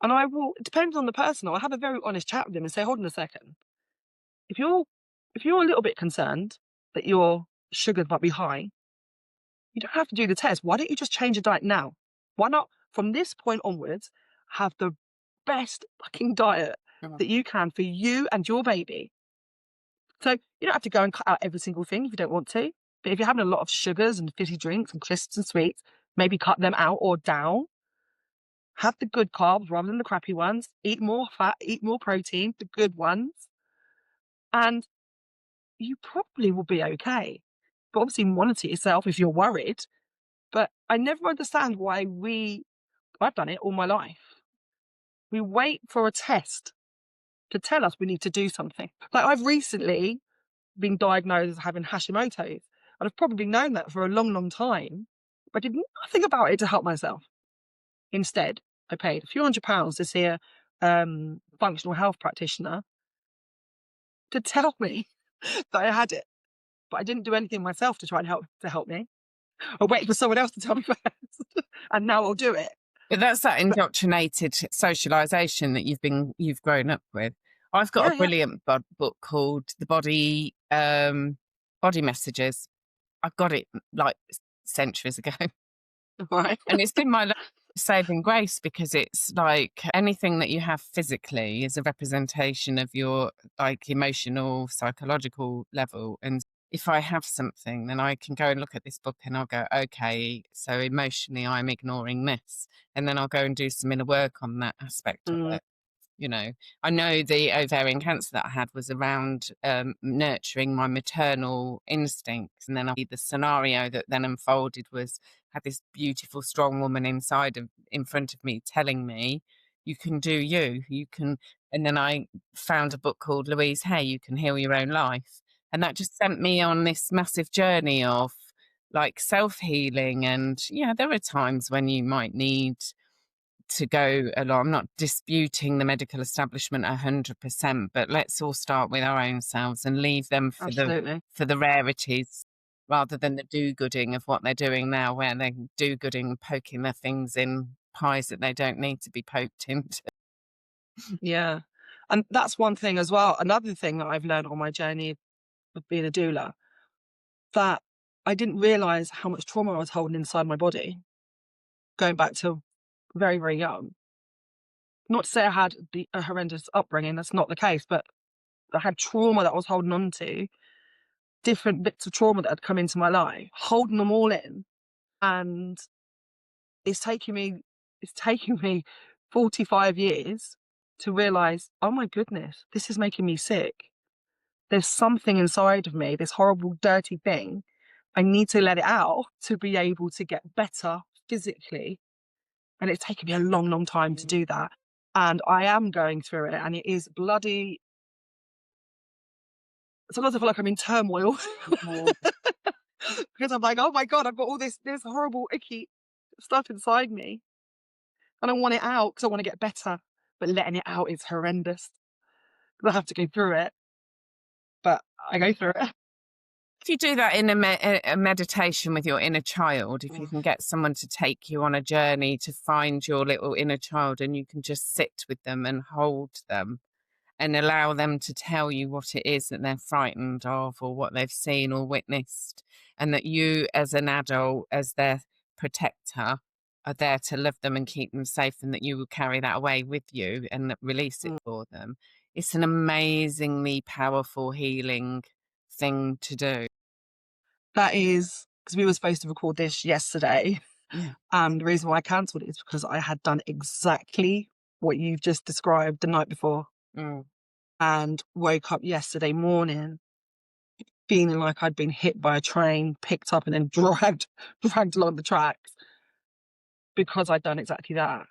And it depends on the person. I'll have a very honest chat with them and say, hold on a second. If you're a little bit concerned that your sugars might be high, you don't have to do the test. Why don't you just change your diet now? Why not, from this point onwards, have the best fucking diet that you can for you and your baby? So you don't have to go and cut out every single thing if you don't want to. But if you're having a lot of sugars and fizzy drinks and crisps and sweets, maybe cut them out or down. Have the good carbs rather than the crappy ones. Eat more fat, eat more protein, the good ones. And you probably will be okay. But obviously monitor yourself if you're worried. But I never understand why I've done it all my life. We wait for a test to tell us we need to do something. Like, I've recently been diagnosed as having Hashimoto's, and I've probably known that for a long, long time, but did nothing about it to help myself. Instead, I paid a few £100s to see a functional health practitioner to tell me that I had it, but I didn't do anything myself to try and help me. I waited for someone else to tell me first, and now I'll do it. But that's that indoctrinated socialization that you've grown up with. I've got a brilliant book called The Body Messages. I got it like centuries ago. Right. And it's been my saving grace, because it's like anything that you have physically is a representation of your like emotional, psychological level. And if I have something, then I can go and look at this book and I'll go, okay, so emotionally I'm ignoring this. And then I'll go and do some inner work on that aspect of it. You know, I know the ovarian cancer that I had was around nurturing my maternal instincts. And then the scenario that then unfolded was, had this beautiful, strong woman in front of me telling me, you can do you can. And then I found a book called Louise Hay, You Can Heal Your Own Life. And that just sent me on this massive journey of like self-healing. And yeah, there are times when you might need to go along. I'm not disputing the medical establishment 100%, but let's all start with our own selves and leave them for the rarities, rather than the do-gooding of what they're doing now, where they're do-gooding, poking their things in pies that they don't need to be poked into. Yeah. And that's one thing as well. Another thing that I've learned on my journey of being a doula, that I didn't realise how much trauma I was holding inside my body, going back to very, very young. Not to say I had a horrendous upbringing, that's not the case, but I had trauma that I was holding on to, different bits of trauma that had come into my life, holding them all in. And it's taken me 45 years to realise, oh my goodness, this is making me sick. There's something inside of me, this horrible, dirty thing. I need to let it out to be able to get better physically. And it's taken me a long, long time to do that. And I am going through it, and it is bloody. Sometimes I feel like I'm in turmoil because I'm like, oh my God, I've got all this horrible, icky stuff inside me. And I want it out because I want to get better. But letting it out is horrendous because I have to go through it. But I go through it. If you do that in a meditation with your inner child, if you can get someone to take you on a journey to find your little inner child, and you can just sit with them and hold them and allow them to tell you what it is that they're frightened of, or what they've seen or witnessed, and that you as an adult, as their protector, are there to love them and keep them safe, and that you will carry that away with you and release it for them. It's an amazingly powerful healing thing to do. That is, because we were supposed to record this yesterday. Yeah. And the reason why I cancelled it is because I had done exactly what you've just described the night before. And woke up yesterday morning feeling like I'd been hit by a train, picked up and then dragged along the tracks, because I'd done exactly that.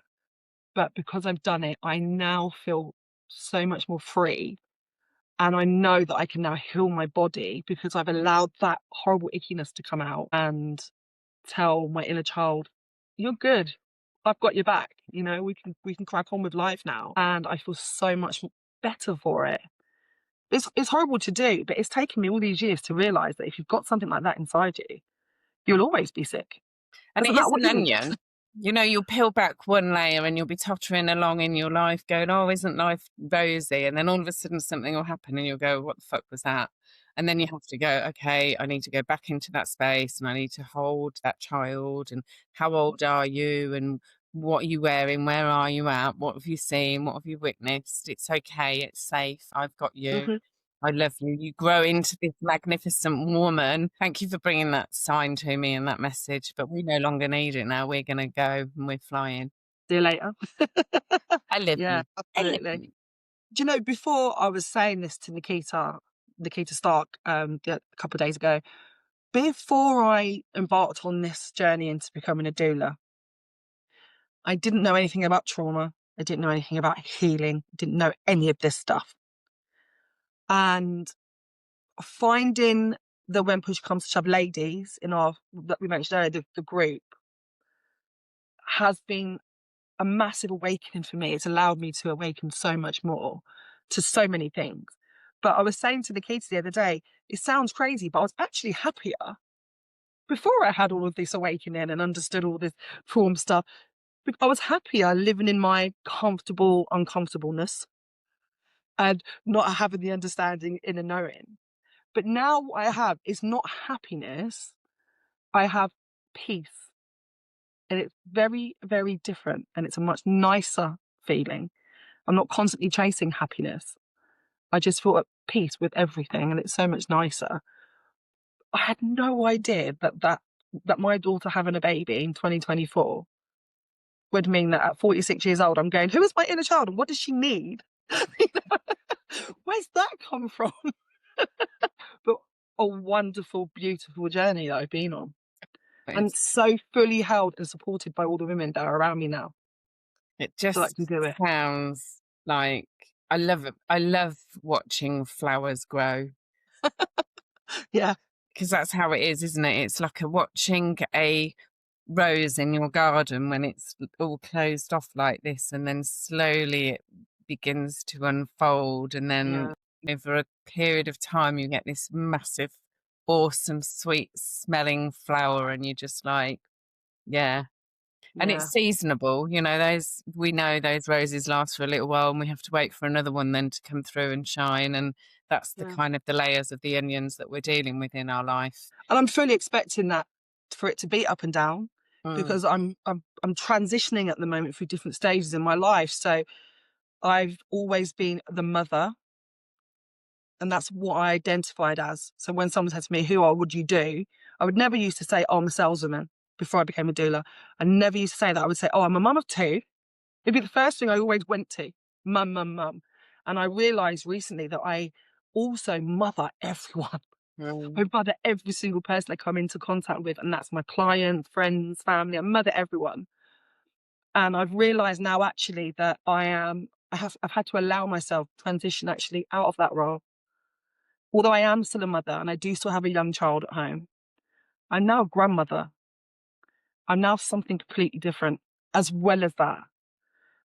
But because I've done it, I now feel so much more free. And I know that I can now heal my body because I've allowed that horrible ickiness to come out and tell my inner child, you're good. I've got your back. You know, we can crack on with life now. And I feel so much better for it. It's horrible to do, but it's taken me all these years to realise that if you've got something like that inside you, you'll always be sick. And it is an onion. You know, you'll peel back one layer and you'll be tottering along in your life going, oh, isn't life rosy? And then all of a sudden something will happen and you'll go, what the fuck was that? And then you have to go, okay, I need to go back into that space and I need to hold that child. And how old are you? And what are you wearing? Where are you at? What have you seen? What have you witnessed? It's okay. It's safe. I've got you. I love you. You grow into this magnificent woman. Thank you for bringing that sign to me and that message. But we no longer need it now. We're going to go and we're flying. See you later. I love you. Absolutely. Do you know, before I was saying this to Nikita, Nikita Stark a couple of days ago. Before I embarked on this journey into becoming a doula, I didn't know anything about trauma. I didn't know anything about healing. Didn't know any of this stuff. And finding the when push comes to shove ladies in our, that we mentioned earlier, the group, has been a massive awakening for me. It's allowed me to awaken so much more to so many things. But I was saying to the kids the other day, it sounds crazy, but I was actually happier before I had all of this awakening and understood all this trauma stuff. I was happier living in my comfortable uncomfortableness and not having the understanding in a knowing. But now what I have is not happiness, I have peace. And it's very, very different. And it's a much nicer feeling. I'm not constantly chasing happiness. I just feel at peace with everything. And it's so much nicer. I had no idea that my daughter having a baby in 2024 would mean that at 46 years old, I'm going, who is my inner child and what does she need? Where's that come from? But a wonderful, beautiful journey that I've been on. And so fully held and supported by all the women that are around me now. It just So I can do it. sounds like I love it. I love watching flowers grow. Yeah. Because that's how it is, isn't it? It's like watching a rose in your garden when it's all closed off like this, and then slowly it begins to unfold, and then over a period of time you get this massive, awesome, sweet smelling flower, and you're just like, yeah. And it's seasonable, you know, we know those roses last for a little while and we have to wait for another one then to come through and shine. And that's the kind of the layers of the onions that we're dealing with in our life. And I'm fully expecting that for it to be up and down because I'm transitioning at the moment through different stages in my life. So I've always been the mother, and that's what I identified as. So when someone said to me, who would you do? I would never used to say, oh, I'm a saleswoman before I became a doula. I never used to say that. I would say, oh, I'm a mum of two. It'd be the first thing I always went to, mum, mum, mum. And I realised recently that I also mother everyone. I mother every single person I come into contact with, and that's my clients, friends, family. I mother everyone. And I've realised now actually that I've had to allow myself to transition actually out of that role. Although I am still a mother and I do still have a young child at home, I'm now a grandmother. I'm now something completely different as well as that.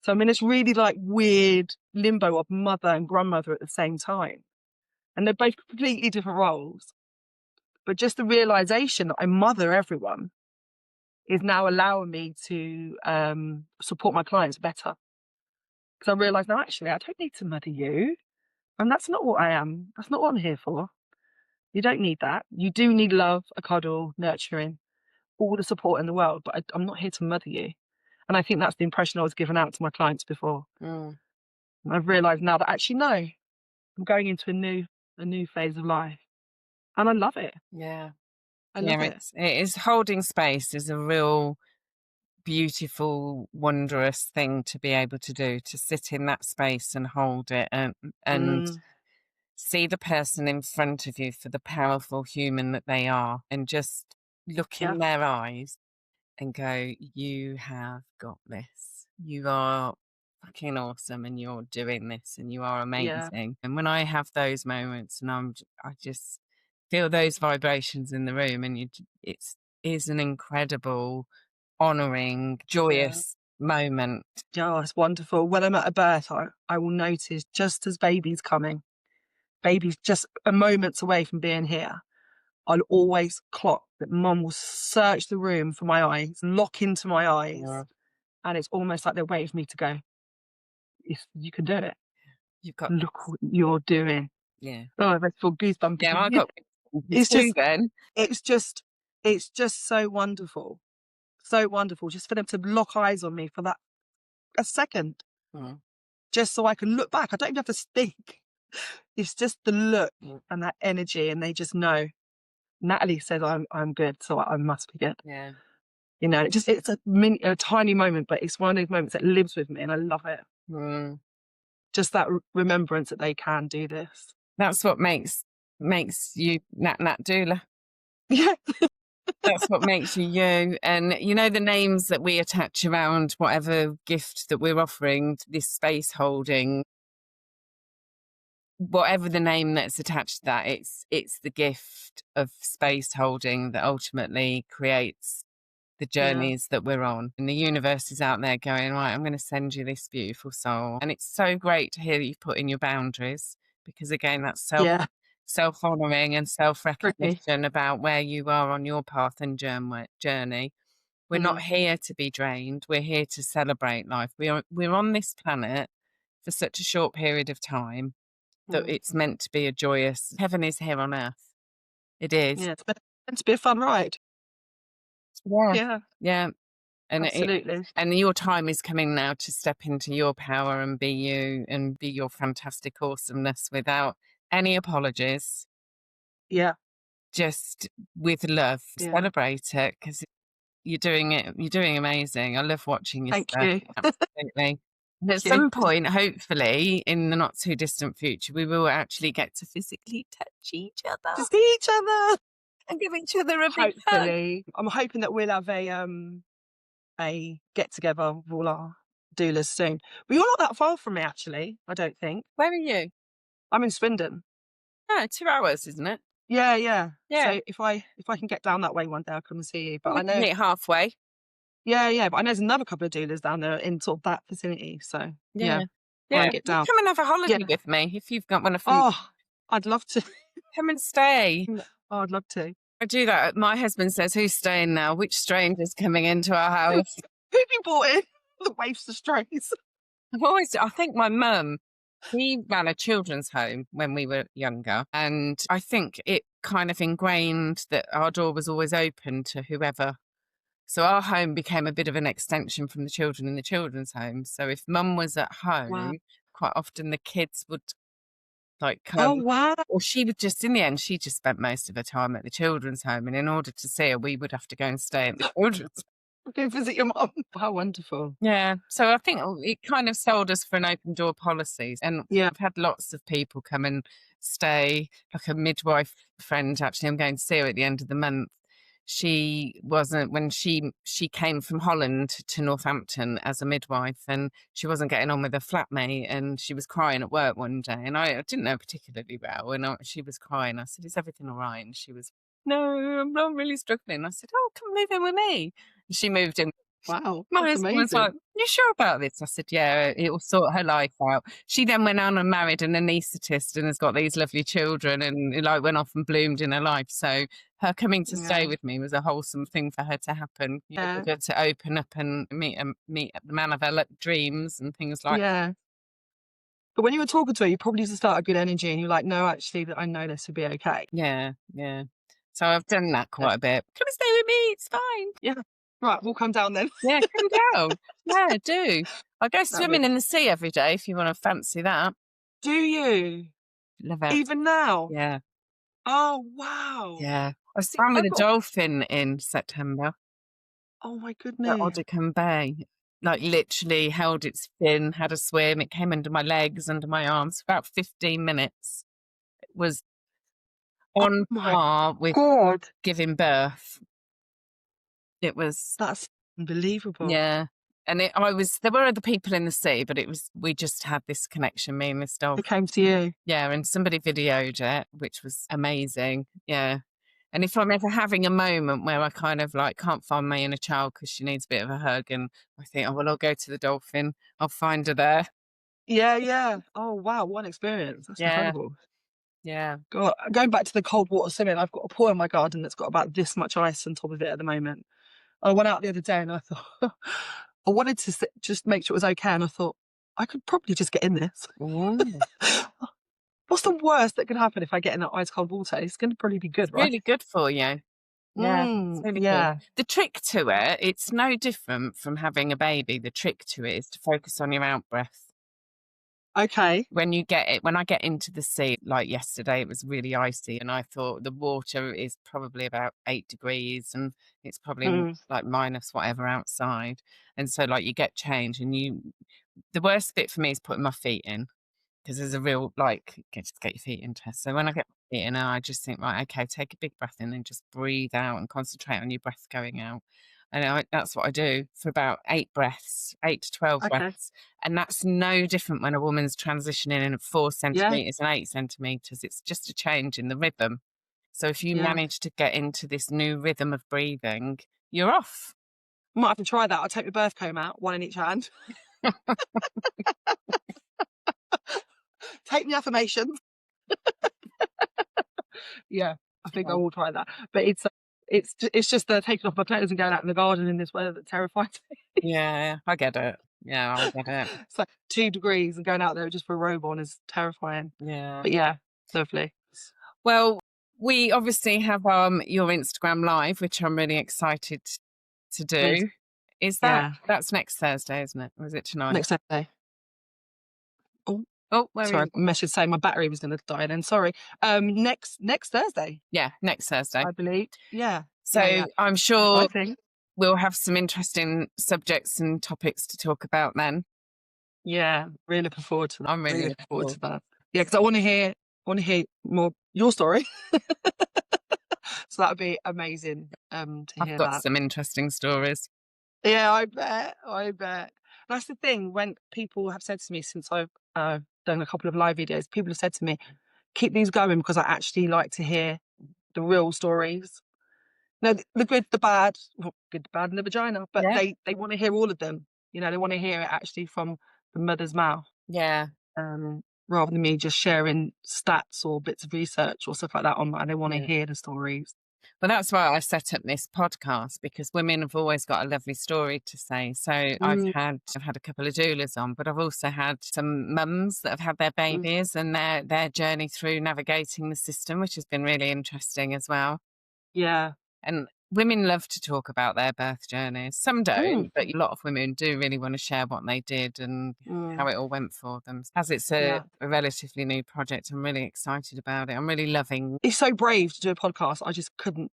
So, I mean, it's really like weird limbo of mother and grandmother at the same time. And they're both completely different roles. But just the realisation that I mother everyone is now allowing me to support my clients better. Because I realise now, actually, I don't need to mother you. And that's not what I am. That's not what I'm here for. You don't need that. You do need love, a cuddle, nurturing, all the support in the world. But I'm not here to mother you. And I think that's the impression I was giving out to my clients before. And I've realised now that actually, no, I'm going into a new phase of life. And I love it. Yeah. I love it. It is holding space is a real beautiful, wondrous thing to be able to do, to sit in that space and hold it and see the person in front of you for the powerful human that they are, and just look in their eyes and go, you have got this. You are fucking awesome and you're doing this and you are amazing. And when I have those moments and I just feel those vibrations in the room, and it is an incredible, honouring, joyous moment. Oh, it's wonderful. When I'm at a birth, I will notice just as baby's coming, baby's just a moments away from being here, I'll always clock that mum will search the room for my eyes, lock into my eyes, and it's almost like they're waiting for me to go, you can do it. You've got look what you're doing. Yeah. Oh, I feel goosebumps. Yeah, I got it's just then. It's just so wonderful. So wonderful just for them to lock eyes on me for that a second. Just so I can look back. I don't even have to speak. It's just the look and that energy, and they just know. Natalie says I'm good, so I must be good. Yeah. You know, it's a tiny moment, but it's one of those moments that lives with me, and I love it. Just that remembrance that they can do this. That's what makes makes you NatNatDoula. Yeah. That's what makes you you. And you know, the names that we attach around whatever gift that we're offering, this space holding, whatever the name that's attached to that, it's the gift of space holding that ultimately creates the Yeah. journeys that we're on. And the universe is out there going, right, I'm going to send you this beautiful soul. And it's so great to hear that you've put in your boundaries, because again, that's Yeah. self-honoring and Pretty. self-recognition about where you are on your path and journey. We're not Mm. here to be drained. We're here to celebrate life. We're on this planet for such a short period of time that Mm. it's meant to be a joyous, heaven is here on earth. It is. Yeah, it's meant to be a fun ride. Yeah. Yeah, Yeah. And absolutely. and your time is coming now to step into your power and be you and be your fantastic awesomeness without any apologies, Yeah, just with love. yeah. Celebrate it, because you're doing it. You're doing amazing. I love watching your Thank stuff. you. Absolutely. And at Thank you. some point, hopefully, in the not too distant future, we will actually get to physically touch each other To see each other. and give each other a big hug. Hopefully. I'm hoping that we'll have a get together with all our doulas soon. But you're not that far from me actually, I don't think. Where are you? I'm in Swindon. Oh, 2 hours, isn't it? Yeah, yeah. Yeah. So if I can get down that way one day, I'll come and see you. But Well, we I can know, meet halfway. yeah, but I know there's another couple of doulas down there in sort of that vicinity. So yeah, Yeah. try Yeah. and get You down. come and have a Yeah. holiday with me if you've got one of them. Oh, I'd love to. Come and stay. Oh, I'd love to. I do that. My husband says, "Who's staying now? Which stranger's coming into our house?" Who have you brought in? The waifs, the strays. I think my mum, we ran a children's home when we were younger. And I think it kind of ingrained that our door was always open to whoever. So our home became a bit of an extension from the children in the children's home. So if mum was at Wow. home, quite often the kids would like Oh come, wow. or she would just, in the end, she just spent most of her time at the children's home. And in order to see her, we would have to go and stay at the children's. Go visit your mum. How wonderful. Yeah. So I think it kind of sold us for an open door policy. And Yeah. I've had lots of people come and stay, like a midwife friend, actually, I'm going to see her at the end of the month. She wasn't, when she came from Holland to Northampton as a midwife, and she wasn't getting on with her flatmate, and she was crying at work one day, and I didn't know particularly well, and she was crying. I said, "Is everything all right?" And she was, "No, I'm not really struggling." I said, "Oh, come move in with me." And she moved in. Wow. My That's husband was like, amazing. "You sure about this?" I said, "Yeah, it will sort her life out." She then went on and married an anaesthetist and has got these lovely children, and like went off and bloomed in her life. So her coming to stay Yeah. with me was a wholesome thing for her to happen. You know, Yeah. for her to open up and meet the man of her dreams and things like. Yeah. But when you were talking to her, you probably just start a good energy and you're like, no, actually, I know this will be okay. Yeah, yeah. So I've done that quite a bit. Come and stay with me. It's fine. Yeah. Right, we'll come down then. Yeah, come down. Yeah, do. I go That'd swimming in the sea every day if you want to fancy that. Do you? Love it. Even now? Yeah. Oh, wow. Yeah. I swam with I've a got, dolphin in September oh my at goodness. Oddicombe Bay. Like literally held its fin, had a swim. It came under my legs, under my arms for about 15 minutes. It was Oh on my par with God. giving birth. It was, That's unbelievable. yeah. And there were other people in the sea, but we just had this connection, me and this It dolphin. came to you. Yeah. And somebody videoed it, which was amazing. Yeah. And if I'm ever having a moment where I kind of like can't find my inner child because she needs a bit of a hug, and I think, oh, well, I'll go to the dolphin. I'll find her there. Yeah, yeah. Oh, wow. What an experience. That's Yeah. incredible. Yeah. God, going back to the cold water swimming, I've got a pool in my garden that's got about this much ice on top of it at the moment. I went out the other day and I thought, I wanted to just make sure it was okay. And I thought, I could probably just get in this. Mm. What's the worst that could happen if I get in that ice cold water? It's going to probably be good, It's right? really good for you. Yeah. It's really good. Yeah. The trick to it, it's no different from having a baby. The trick to it is to focus on your out breath. Okay. When I get into the sea, like yesterday, it was really icy, and I thought the water is probably about 8 degrees, and it's probably like minus whatever outside. And so, like, you get change, and the worst bit for me is putting my feet in. because there's a real, just get your feet in test. So when I get my feet in, I just think, right, okay, take a big breath in and just breathe out and concentrate on your breath going out. And that's what I do for about 8 to 12 Okay. breaths. And that's no different when a woman's transitioning in at 4 centimetres and 8 centimetres. It's just a change in the rhythm. So if you manage to get into this new rhythm of breathing, you're off. Might have to try that. I'll take my birth comb out, one in each hand. Take the affirmations. Yeah, I think I will try that. But it's just taking off my clothes and going out in the garden in this weather that terrifies me. Yeah, I get it. Yeah, I get it. It's like 2 degrees and going out there just for a robe on is terrifying. Yeah. But yeah, lovely. Well, we obviously have your Instagram live, which I'm really excited to do. Yes. Is that's next Thursday, isn't it? Or is it tonight? Next Thursday. Oh, where sorry, are you? message saying my battery was going to die then. Sorry. Next Thursday. Yeah, next Thursday. I believe. Yeah. So yeah. I'm sure Exciting. we'll have some interesting subjects and topics to talk about then. Yeah, really looking forward to that. I'm really looking forward to that. Yeah, because I want to hear more your story. So that would be amazing to hear that. I've got some interesting stories. Yeah, I bet. That's the thing, when people have said to me, since I've done a couple of live videos, people have said to me, keep these going, because I actually like to hear the real stories. No, the good, the bad, well, good, the bad, and the vagina, but they want to hear all of them. You know, they want to hear it actually from the mother's mouth. Yeah. Rather than me just sharing stats or bits of research or stuff like that online. They want to hear the stories. Well, that's why I set up this podcast, because women have always got a lovely story to say. So I've had a couple of doulas on, but I've also had some mums that have had their babies and their journey through navigating the system, which has been really interesting as well. Yeah. And women love to talk about their birth journeys. Some don't, but a lot of women do really want to share what they did and how it all went for them. As it's a relatively new project, I'm really excited about it. I'm really loving. It's so brave to do a podcast. I just couldn't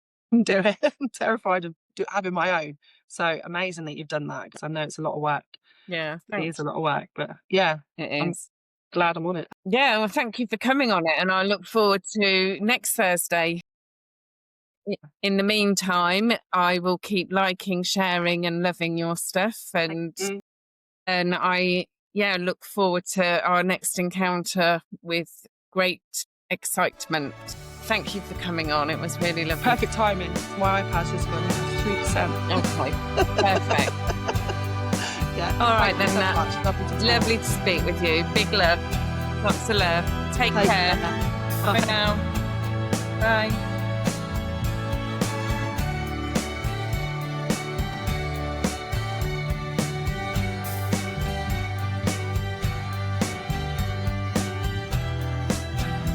do it. I'm terrified of having my own. So amazing that you've done that, because I know it's a lot of work. Yeah, thanks. It is a lot of work, but yeah, it is. I'm glad I'm on it. Yeah, well, thank you for coming on it, and I look forward to next Thursday. In the meantime, I will keep liking, sharing and loving your stuff, and I look forward to our next encounter with great excitement. Thank you for coming on. It was really lovely. Perfect timing. My iPad's just gone 3%. Okay, perfect. Yeah. All right then, Nat. Lovely to speak with you. Big love. Lots of love. Take care. Bye now. Bye.